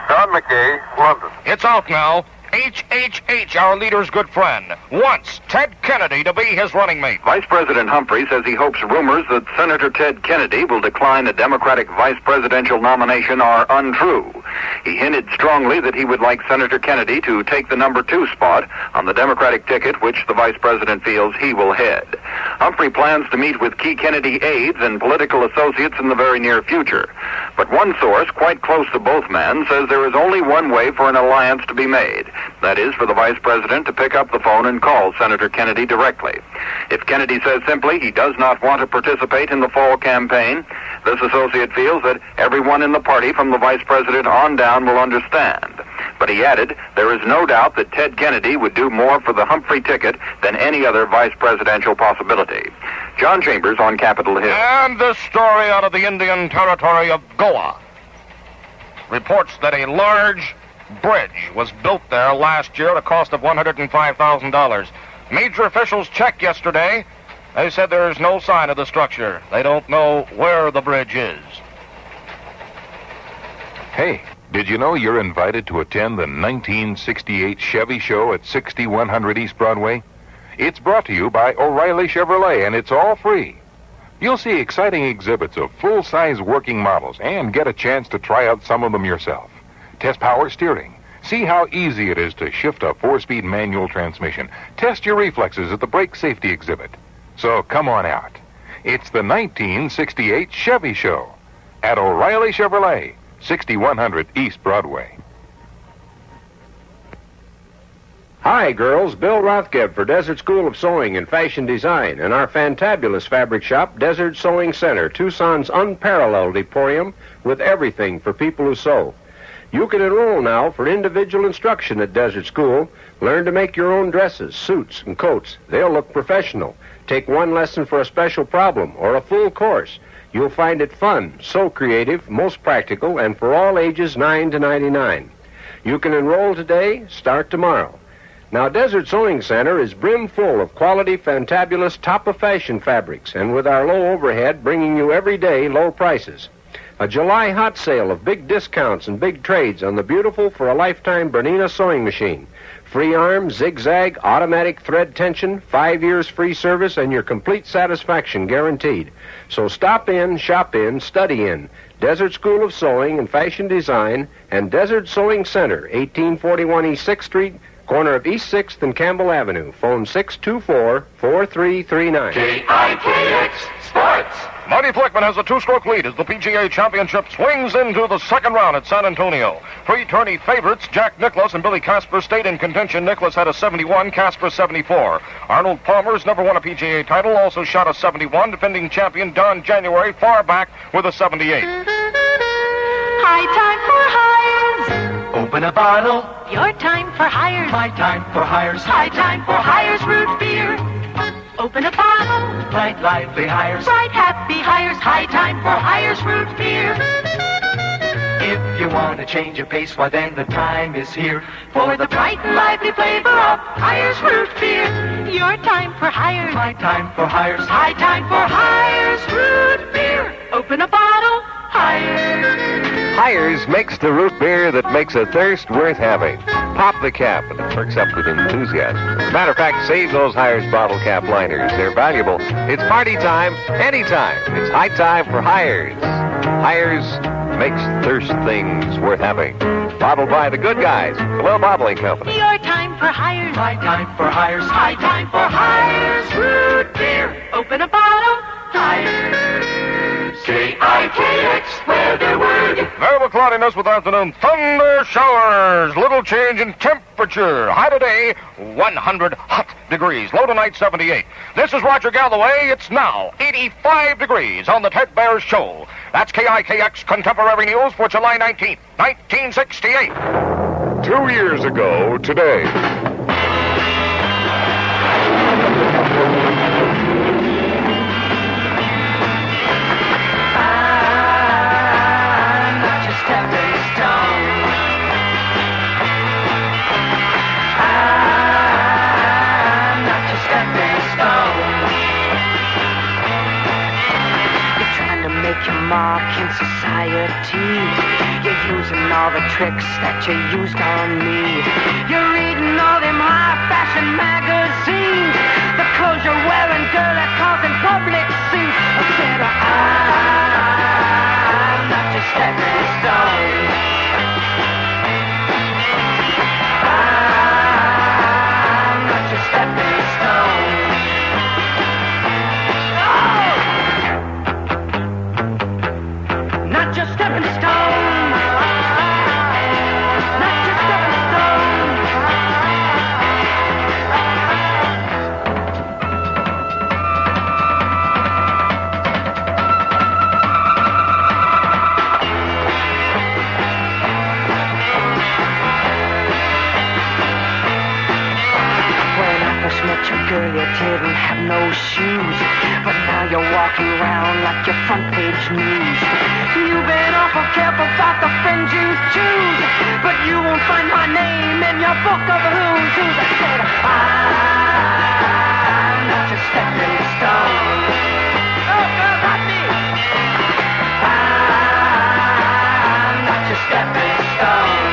Don McKay, London. It's out now. HHH, our leader's good friend, wants Ted Kennedy to be his running mate. Vice President Humphrey says he hopes rumors that Senator Ted Kennedy will decline the Democratic vice presidential nomination are untrue. He hinted strongly that he would like Senator Kennedy to take the number 2 spot on the Democratic ticket, which the vice president feels he will head. Humphrey plans to meet with key Kennedy aides and political associates in the very near future. But one source quite close to both men says there is only one way for an alliance to be made. That is, for the vice president to pick up the phone and call Senator Kennedy directly. If Kennedy says simply he does not want to participate in the fall campaign, this associate feels that everyone in the party from the vice president on down will understand. But he added, there is no doubt that Ted Kennedy would do more for the Humphrey ticket than any other vice presidential possibility. John Chambers on Capitol Hill. And this story out of the Indian Territory of Goa reports that a large bridge was built there last year at a cost of $105,000. Major officials checked yesterday. They said there is no sign of the structure. They don't know where the bridge is. Hey, did you know you're invited to attend the 1968 Chevy Show at 6100 East Broadway? It's brought to you by O'Reilly Chevrolet, and it's all free. You'll see exciting exhibits of full-size working models and get a chance to try out some of them yourself. Test power steering. See how easy it is to shift a 4-speed manual transmission. Test your reflexes at the brake safety exhibit. So come on out. It's the 1968 Chevy Show at O'Reilly Chevrolet, 6100 East Broadway. Hi, girls. Bill Rothgeb for Desert School of Sewing and Fashion Design and our fantabulous fabric shop, Desert Sewing Center, Tucson's unparalleled emporium with everything for people who sew. You can enroll now for individual instruction at Desert School. Learn to make your own dresses, suits, and coats. They'll look professional. Take one lesson for a special problem or a full course. You'll find it fun, so creative, most practical, and for all ages 9 to 99. You can enroll today, start tomorrow. Now, Desert Sewing Center is brim full of quality, fantabulous, top-of-fashion fabrics, and with our low overhead, bringing you everyday low prices. A July hot sale of big discounts and big trades on the beautiful for a lifetime Bernina sewing machine. Free arm, zigzag, automatic thread tension, 5 years free service, and your complete satisfaction guaranteed. So stop in, shop in, study in. Desert School of Sewing and Fashion Design and Desert Sewing Center, 1841 East 6th Street, corner of East 6th and Campbell Avenue. Phone 624-4339. KIKX Sports. Marty Flickman has a 2-stroke lead as the PGA Championship swings into the second round at San Antonio. Pre-tourney favorites Jack Nicklaus and Billy Casper stayed in contention. Nicklaus had a 71, Casper 74. Arnold Palmer's never won a PGA title, also shot a 71. Defending champion Don January far back with a 78. High time for hires. Open a bottle. Your time for hires. My time for hires. High time for hires root beer. Open a bottle. Bright, lively hires. Bright, happy hires. High time for hires root beer. If you want to change your pace, why then the time is here. For the bright and lively flavor of hires root beer. Your time for hires. My time for hires. High time for hires root beer. Open a bottle. Hires. Hires makes the root beer that makes a thirst worth having. Pop the cap and it perks up with enthusiasm. As a matter of fact, save those Hires bottle cap liners. They're valuable. It's party time, anytime. It's high time for Hires. Hires makes thirst things worth having. Bottled by the good guys, Hello Bottling Company. Your time for hires. My time for hires. High time for hires root beer. Open a bottle. Hires. KIKX weather word. Variable cloudiness with afternoon thunder showers. Little change in temperature. High today, 100 hot degrees. Low tonight, 78. This is Roger Galloway. It's now 85 degrees on the Ted Behr Show. That's KIKX Contemporary News for July 19th, 1968. 2 years ago today. Your mark in society. You're using all the tricks that you used on me. You're reading all them high-fashion magazines. The clothes you're wearing, girl, are causing public scenes. I said, I'm not your stepping stone. didn't have no shoes, but now you're walking around like your front page news. You've been awful careful about the friends you choose, but you won't find my name in your book of who's who's. I said, I'm not your stepping stone. Oh, girl, not me. I'm not your stepping stone.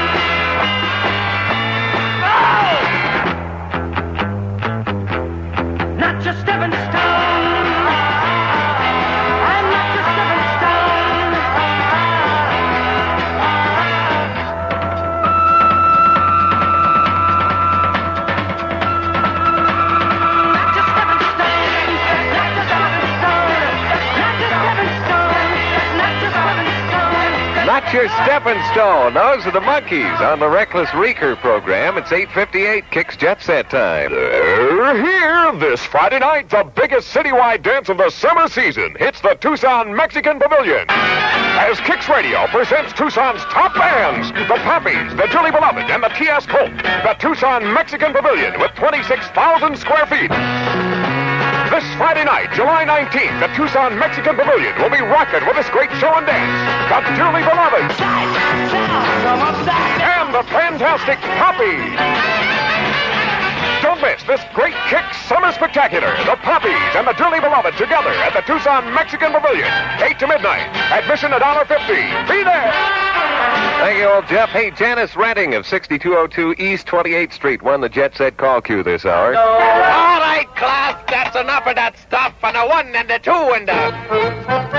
Not your stepping stone. I'm not your stepping stone. Not your stepping stone. Not your stepping stone. Not your stepping stone. Not your stepping stone. Not your stepping stone. Those are the Monkees on the Reckless Reeker program. It's 8:58, Kicks Jet Set time. They're here this Friday night. The biggest citywide dance of the summer season hits the Tucson Mexican Pavilion. As Kicks Radio presents Tucson's top bands, the Pappies, the Dearly Beloved, and the T.S. Colt. The Tucson Mexican Pavilion with 26,000 square feet. This Friday night, July 19th, the Tucson Mexican Pavilion will be rocking with this great show and dance. The Dearly Beloved. And the fantastic Pappies. Don't miss this great Kicks Summer Spectacular. The Pappies and the Dearly Beloved together at the Tucson Mexican Pavilion. 8 to midnight. Admission $1.50. Be there. Thank you, old Jeff. Hey, Janice Redding of 6202 East 28th Street won the Jet Set call queue this hour. All right, class, that's enough of that stuff. And a 1 and a 2 and a...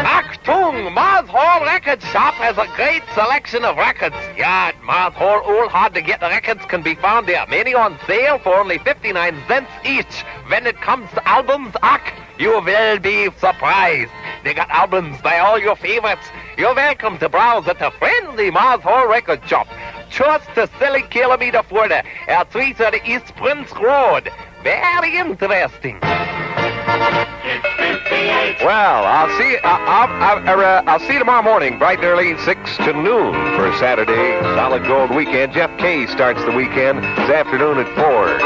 Achtung, Mars Hall Record Shop has a great selection of records. Yeah, at Mars Hall, all hard-to-get records can be found there. Many on sale for only 59 cents each. When it comes to albums, you will be surprised. They got albums by all your favorites. You're welcome to browse at the friendly Mars Hall Record Shop. Just a silly kilometer further at 330 East Prince Road. Very interesting. Well, I'll see you tomorrow morning, bright and early, 6 to noon for a Saturday Solid Gold weekend. Jeff K starts the weekend this afternoon at 4.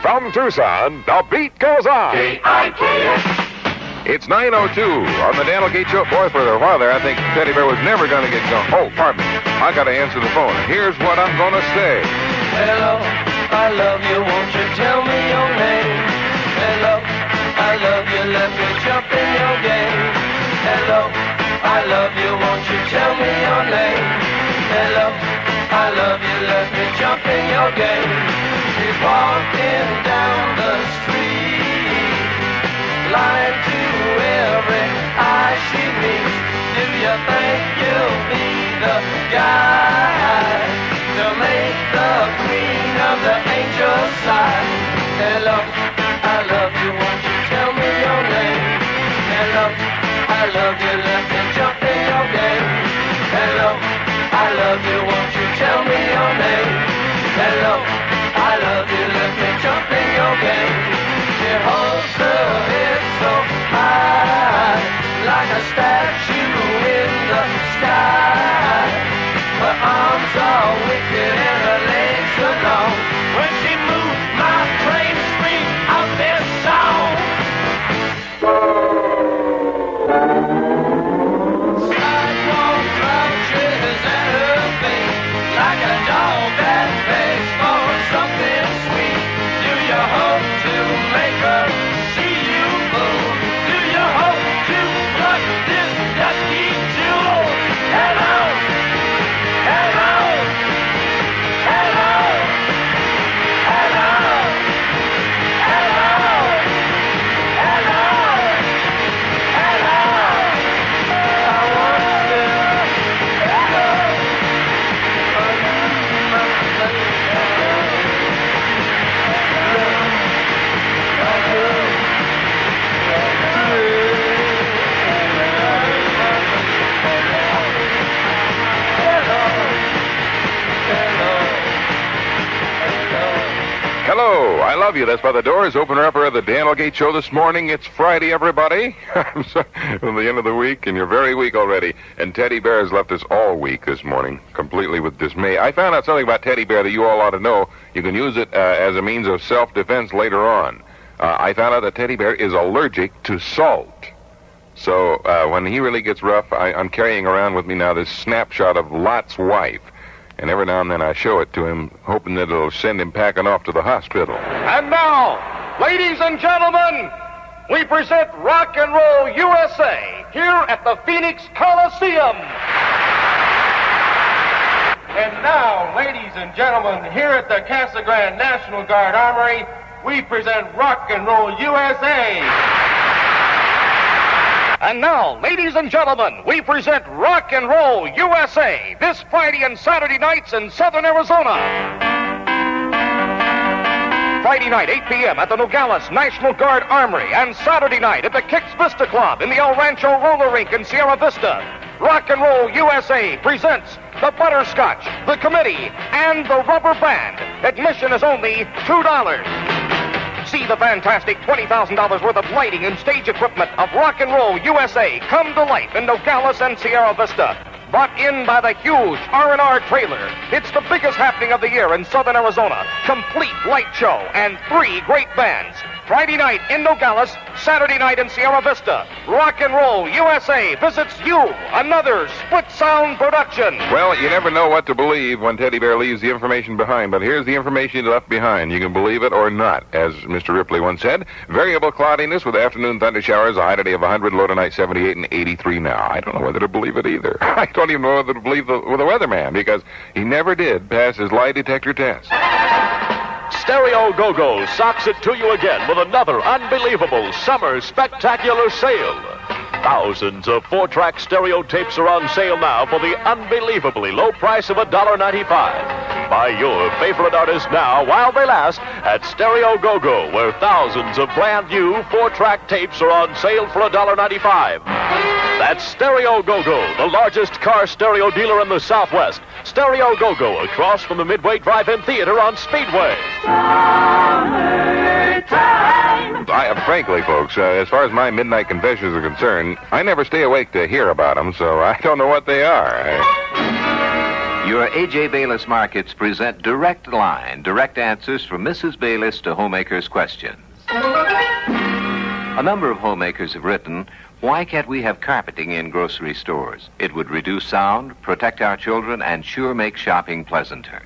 From Tucson, the beat goes on. KIKX. It's 9:02 on the Dan Gate Show. Boy, for a while there, I think Teddy Bear was never going to get going. Oh, pardon me. I got to answer the phone. Here's what I'm going to say. Hello, I love you, won't you tell me your name? Hello, I love you, let me jump in your game. Hello, I love you, won't you tell me your name? Hello, I love you, let me jump in your game. She's walking down the street, lying to every eye she meets. Do you think you'll be the guy to make the queen of the angels sigh? Hello, I love you, won't you tell me your name? Hello, I love you, let me jump in your game. Hello, I love you, won't you tell me your name? Hello, I love you, let me jump in your game. She holds her head so high, like a statue in the sky. Her arms are wicked and her legs are long. When she moves, my brain screams out this song. Sidewalk crouches at her feet, like a dog that begs for something sweet. Do you hope to make her see you move? Do you hope to pluck this dusky jewel? Hello, hello, hello, hello, hello, hello, hello. I wonder, Hello, I love you. That's by the Doors. Opener-upper of the Dan Gate Show this morning. It's Friday, everybody. I'm sorry, the end of the week, and you're very weak already. And Teddy Bear has left us all week this morning, completely with dismay. I found out something about Teddy Bear that you all ought to know. You can use it as a means of self-defense later on. I found out that Teddy Bear is allergic to salt. So when he really gets rough, I'm carrying around with me now this snapshot of Lot's wife. And every now and then I show it to him, hoping that it'll send him packing off to the hospital. And now, ladies and gentlemen, we present Rock and Roll USA here at the Phoenix Coliseum. And now, ladies and gentlemen, here at the Casa Grande National Guard Armory, we present Rock and Roll USA. And now, ladies and gentlemen, we present Rock and Roll USA this Friday and Saturday nights in Southern Arizona. Friday night, 8 p.m. at the Nogales National Guard Armory, and Saturday night at the KIKX Vista Club in the El Rancho Roller Rink in Sierra Vista. Rock and Roll USA presents the Butterscotch, the Committee, and the Rubber Band. Admission is only $2. See the fantastic $20,000 worth of lighting and stage equipment of Rock and Roll USA come to life in Nogales and Sierra Vista. Brought in by the huge R&R trailer. It's the biggest happening of the year in Southern Arizona. Complete light show and 3 great bands. Friday night in Nogales, Saturday night in Sierra Vista. Rock and Roll USA visits you. Another Split Sound production. Well, you never know what to believe when Teddy Bear leaves the information behind, but here's the information he left behind. You can believe it or not. As Mr. Ripley once said, variable cloudiness with afternoon thunder showers, a high today of 100, low tonight 78 and 83 now. I don't know whether to believe it either. I don't even know whether to believe the weatherman, because he never did pass his lie detector test. Stereo Go-Go socks it to you again with another unbelievable summer spectacular sale. Thousands of 4-track stereo tapes are on sale now for the unbelievably low price of $1.95. Buy your favorite artist now while they last at Stereo Go-Go, where thousands of brand new 4-track tapes are on sale for $1.95. That's Stereo Go-Go, the largest car stereo dealer in the Southwest. Stereo Go-Go, across from the Midway Drive-In Theater on Speedway. Frankly, folks, as far as my midnight confessions are concerned, I never stay awake to hear about them, so I don't know what they are. Your A.J. Bayless Markets present Direct Line, direct answers from Mrs. Bayless to homemakers' questions. A number of homemakers have written, why can't we have carpeting in grocery stores? It would reduce sound, protect our children, and sure make shopping pleasanter.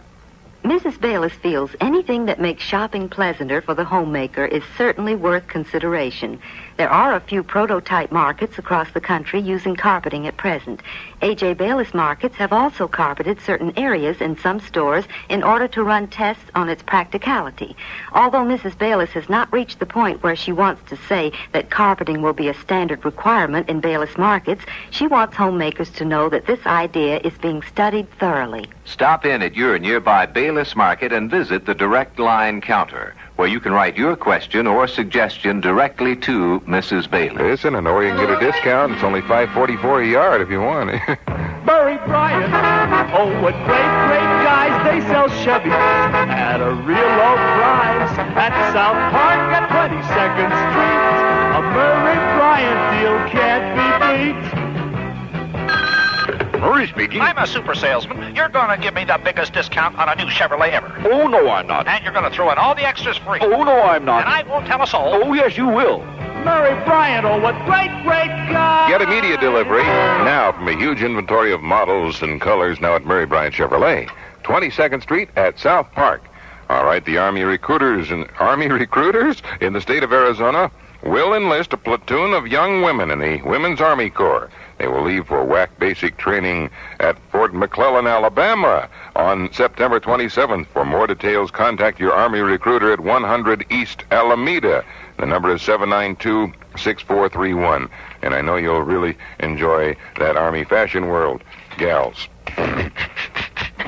Mrs. Bayless feels anything that makes shopping pleasanter for the homemaker is certainly worth consideration. There are a few prototype markets across the country using carpeting at present. A.J. Bayless markets have also carpeted certain areas in some stores in order to run tests on its practicality. Although Mrs. Bayless has not reached the point where she wants to say that carpeting will be a standard requirement in Bayless markets, she wants homemakers to know that this idea is being studied thoroughly. Stop in at your nearby Bayless Market and visit the direct line counter, where you can write your question or suggestion directly to Mrs. Bayless. Listen, I know you can get a discount. It's only $5.44 a yard if you want it. Murray Bryant. Oh, what great, great guys. They sell Chevys at a real low price. At South Park at 22nd Street. A Murray Bryant deal can't be beat. Murray speaking. I'm a super salesman. You're going to give me the biggest discount on a new Chevrolet ever. Oh, no, I'm not. And you're going to throw in all the extras free. Oh, no, I'm not. And I won't tell a soul. Oh, yes, you will. Murray Bryant, oh, what great, great guys. Get immediate delivery now from a huge inventory of models and colors now at Murray Bryant Chevrolet, 22nd Street at South Park. All right, the Army recruiters in the state of Arizona will enlist a platoon of young women in the Women's Army Corps. They will leave for WAC basic training at Fort McClellan, Alabama on September 27th. For more details, contact your Army recruiter at 100 East Alameda. The number is 792-6431. And I know you'll really enjoy that Army fashion world, gals.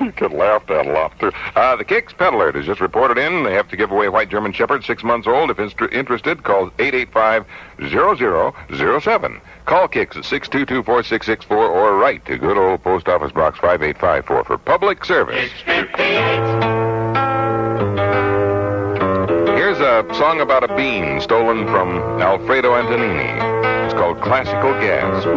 You could laugh that a lot, too. The KIKX Peddler has just reported in. They have to give away a white German Shepherd, 6 months old. If interested, call 885-0007. Call KIKX at 622-4664 or write to good old Post Office Box 5854 for public service. Here's a song about a bean stolen from Alfredo Antonini. It's called Classical Gas.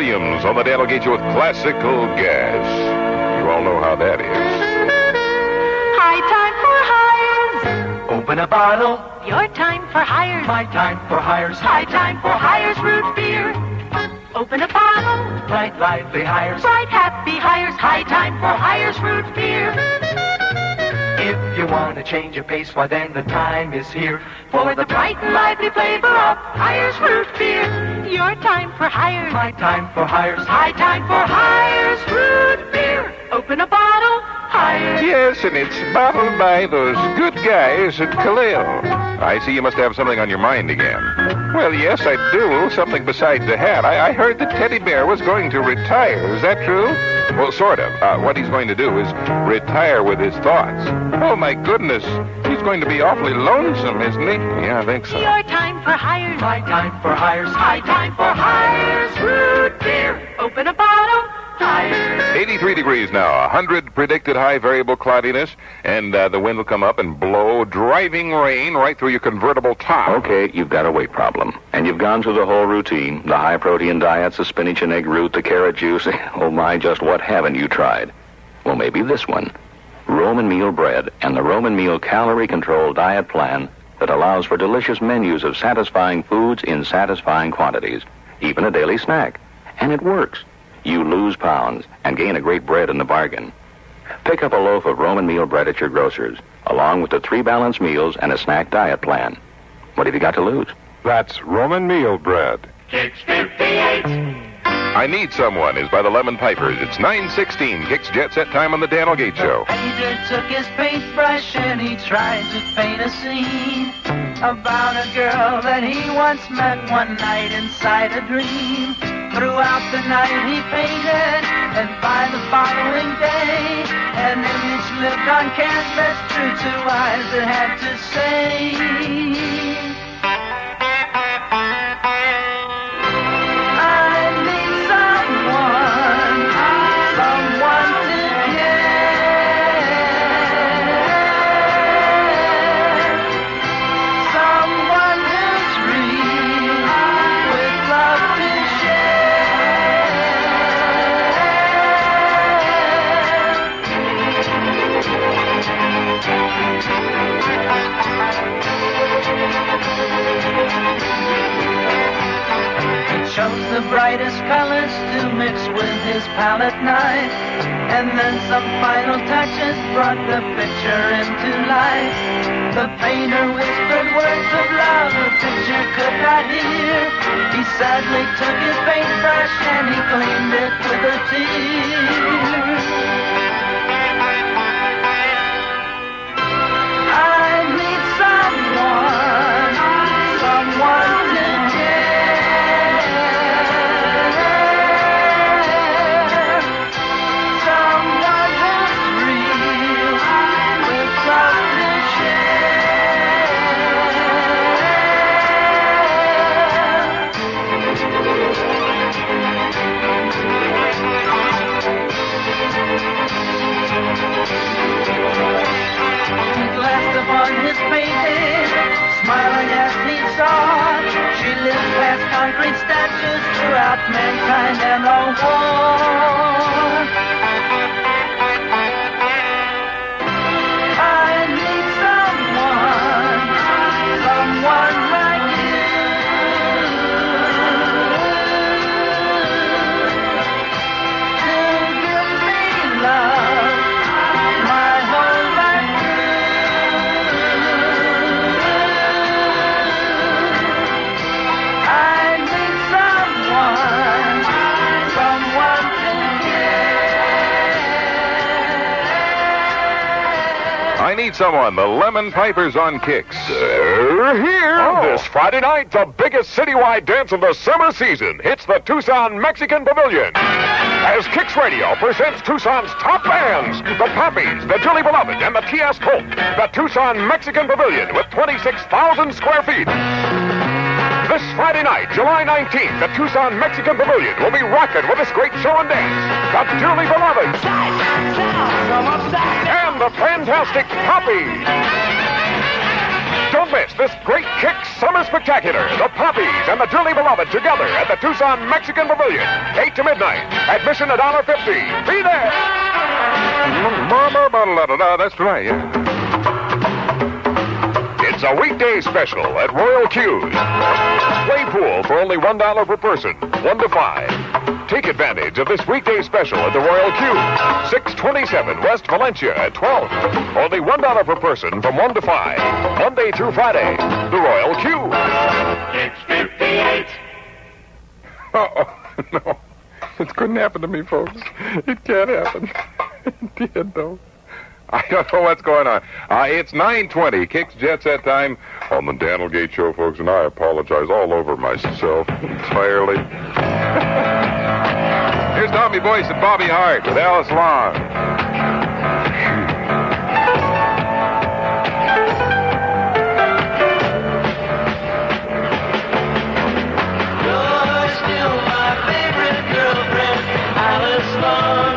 Williams on the Daniel Gate Show with classical gas. You all know how that is. High time for hires. Open a bottle. Your time for hires. My time for hires. High time for hires root beer. Open a bottle. Bright, lively hires. Bright, happy hires. High time for hires root beer. If you want to change your pace, why then the time is here. For the bright and lively flavor of hires root beer. Your time for hires. My time for hires. High time for hires root beer. Open a bottle. Hires. Yes, and it's bottled by those good guys at Khalil. I see you must have something on your mind again. Well, yes, I do. Something besides the hat. I heard that Teddy Behr was going to retire. Is that true? Well, sort of. What he's going to do is retire with his thoughts. Oh, my goodness. He's going to be awfully lonesome, isn't he? Yeah, I think so. Your time for hires. My time for hires. High time for hires root beer. Open a bottle. Hires. 83 degrees now, 100 predicted high variable cloudiness, and the wind will come up and blow driving rain right through your convertible top. Okay, you've got a weight problem. And you've gone through the whole routine, the high-protein diets, the spinach and egg root, the carrot juice. Oh, my, just what haven't you tried? Well, maybe this one. Roman meal bread and the Roman meal calorie-controlled diet plan that allows for delicious menus of satisfying foods in satisfying quantities, even a daily snack. And it works. You lose pounds and gain a great bread in the bargain. Pick up a loaf of Roman meal bread at your grocer's, along with the 3 balanced meals and a snack diet plan. What have you got to lose? That's Roman meal bread. Kicks 58. I Need Someone is by the Lemon Pipers. It's 9:16. Kicks Jet Set Time on the Daniel Gate Show. Painter took his paintbrush and he tried to paint a scene about a girl that he once met one night inside a dream. Throughout the night he painted, and by the following day, an image lived on canvas, true to eyes that had to say, chose the brightest colors to mix with his palette knife, and then some final touches brought the picture into life. The painter whispered words of love the picture could not hear. He sadly took his paintbrush and he cleaned it with a tear. I need someone to upon his painting, smiling as he saw. She lived past concrete statues throughout mankind and all war. I need someone like you, to give me love, my whole life through. I need someone to I Need Someone, the Lemon Pipers on Kicks. They're here this Friday night, the biggest citywide dance of the summer season. It's the Tucson Mexican Pavilion. As Kicks Radio presents Tucson's top bands, the Pappies, the Dearly Beloved, and the T.S. Colt. The Tucson Mexican Pavilion with 26,000 square feet. This Friday night, July 19th, the Tucson Mexican Pavilion will be rocking with this great show and dance. The Dearly Beloved. And the fantastic Pappies. Don't miss this great KIKX Summer Spectacular. The Poppies and the Dearly Beloved together at the Tucson Mexican Pavilion. 8 to midnight. Admission $1.50. Be there. That's right, yeah. It's a weekday special at Royal Q's. Play pool for only $1 per person, 1 to 5. Take advantage of this weekday special at the Royal Q, 627 West Valencia at 12. Only $1 per person from 1 to 5, Monday through Friday. The Royal Q. It's 58. Oh, no. It couldn't happen to me, folks. It can't happen. It did, though. I don't know what's going on. It's 9:20, KIKX Jet Set time on the Daniel Gate Show, folks, and I apologize all over myself entirely. Here's Tommy Boyce and Bobby Hart with Alice Long. You're still my favorite girlfriend, Alice Long.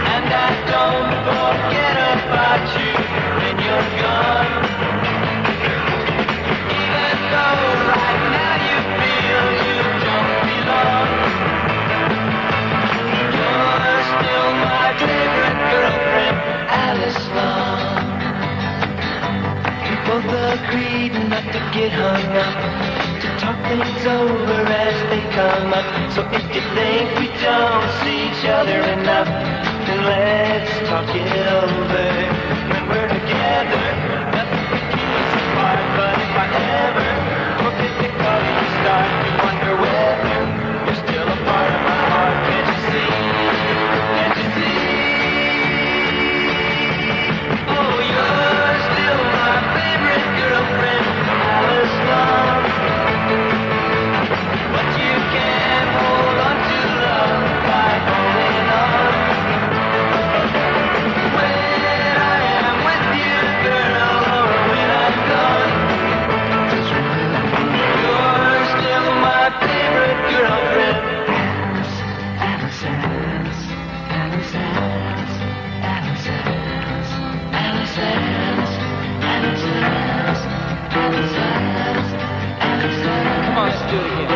And I don't forget about you when you're gone. Even though right now you feel you don't belong. You're still my favorite girlfriend, Alice Long. We both agreed not to get hung up, to talk things over as they come up. So if you think we don't see each other enough, then let's talk it over. When we're together, nothing can keep us apart. But if I ever physically start to wonder whether you're still a part of my heart, can't you see? Can't you see? Oh, you're still my favorite girlfriend, Alice Long. But you can't hold on to love by holding on. When I am with you, girl, or when I'm gone, just remember you're still my favorite girlfriend. Alice, Alice, Alice, Alice, Alice, Alice, Alice, Alice, Alice, Alice, Alice, Alice, Alice. Come on, let's do it again.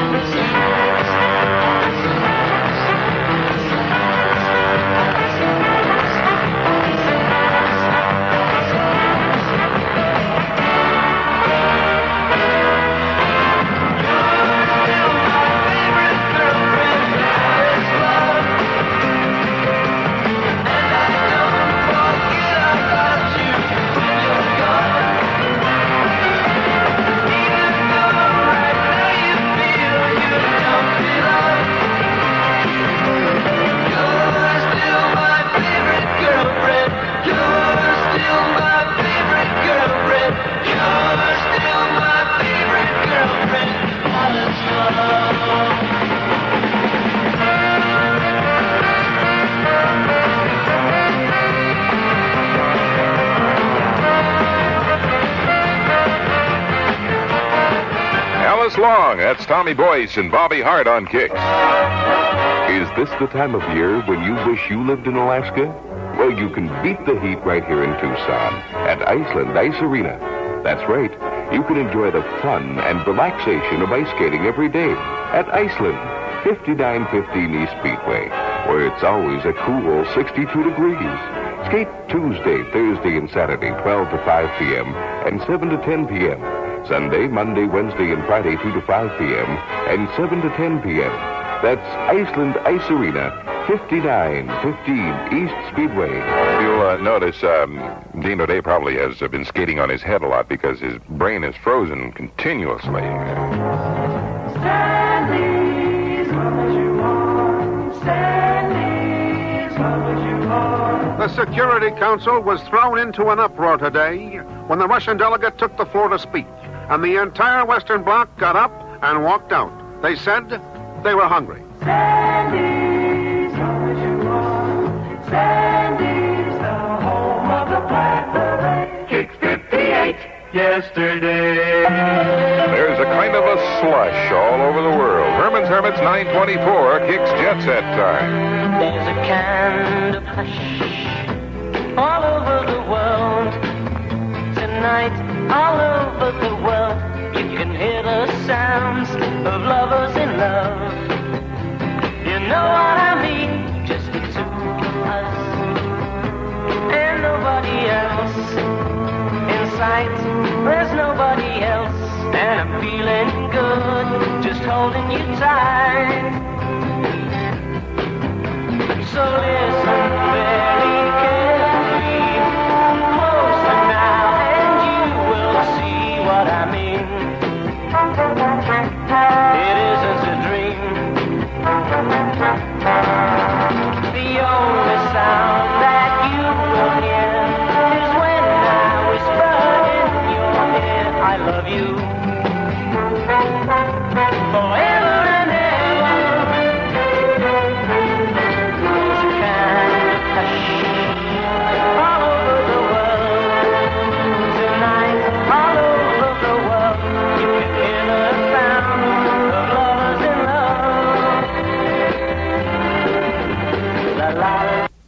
Alice Long, that's Tommy Boyce and Bobby Hart on KIKX. Is this the time of year when you wish you lived in Alaska? Well, you can beat the heat right here in Tucson at Iceland Ice Arena. That's right. You can enjoy the fun and relaxation of ice skating every day at Iceland, 5915 East Speedway, where it's always a cool 62 degrees. Skate Tuesday, Thursday, and Saturday, 12 to 5 p.m. and 7 to 10 p.m. Sunday, Monday, Wednesday, and Friday, 2 to 5 p.m. and 7 to 10 p.m. That's Iceland Ice Arena, 5915 East Speedway. You'll notice Dean O'Day probably has been skating on his head a lot because his brain is frozen continuously. Sandy's, what would you want? Sandy's, what would you want? The Security Council was thrown into an uproar today when the Russian delegate took the floor to speak, and the entire Western Bloc got up and walked out. They said they were hungry. Sandy's, what would you want? Sandy's, the home of the Black Parade. KIKX 58 yesterday. There's a kind of a slush all over the world. Herman's Hermits 924, KIKX Jet Set time. There's a kind of hush all over the world. tonight. All over the world, you can hear the sounds of lovers in love. You know what I mean? Just the two of us and nobody else in sight. There's nobody else, and I'm feeling good, just holding you tight. So listen.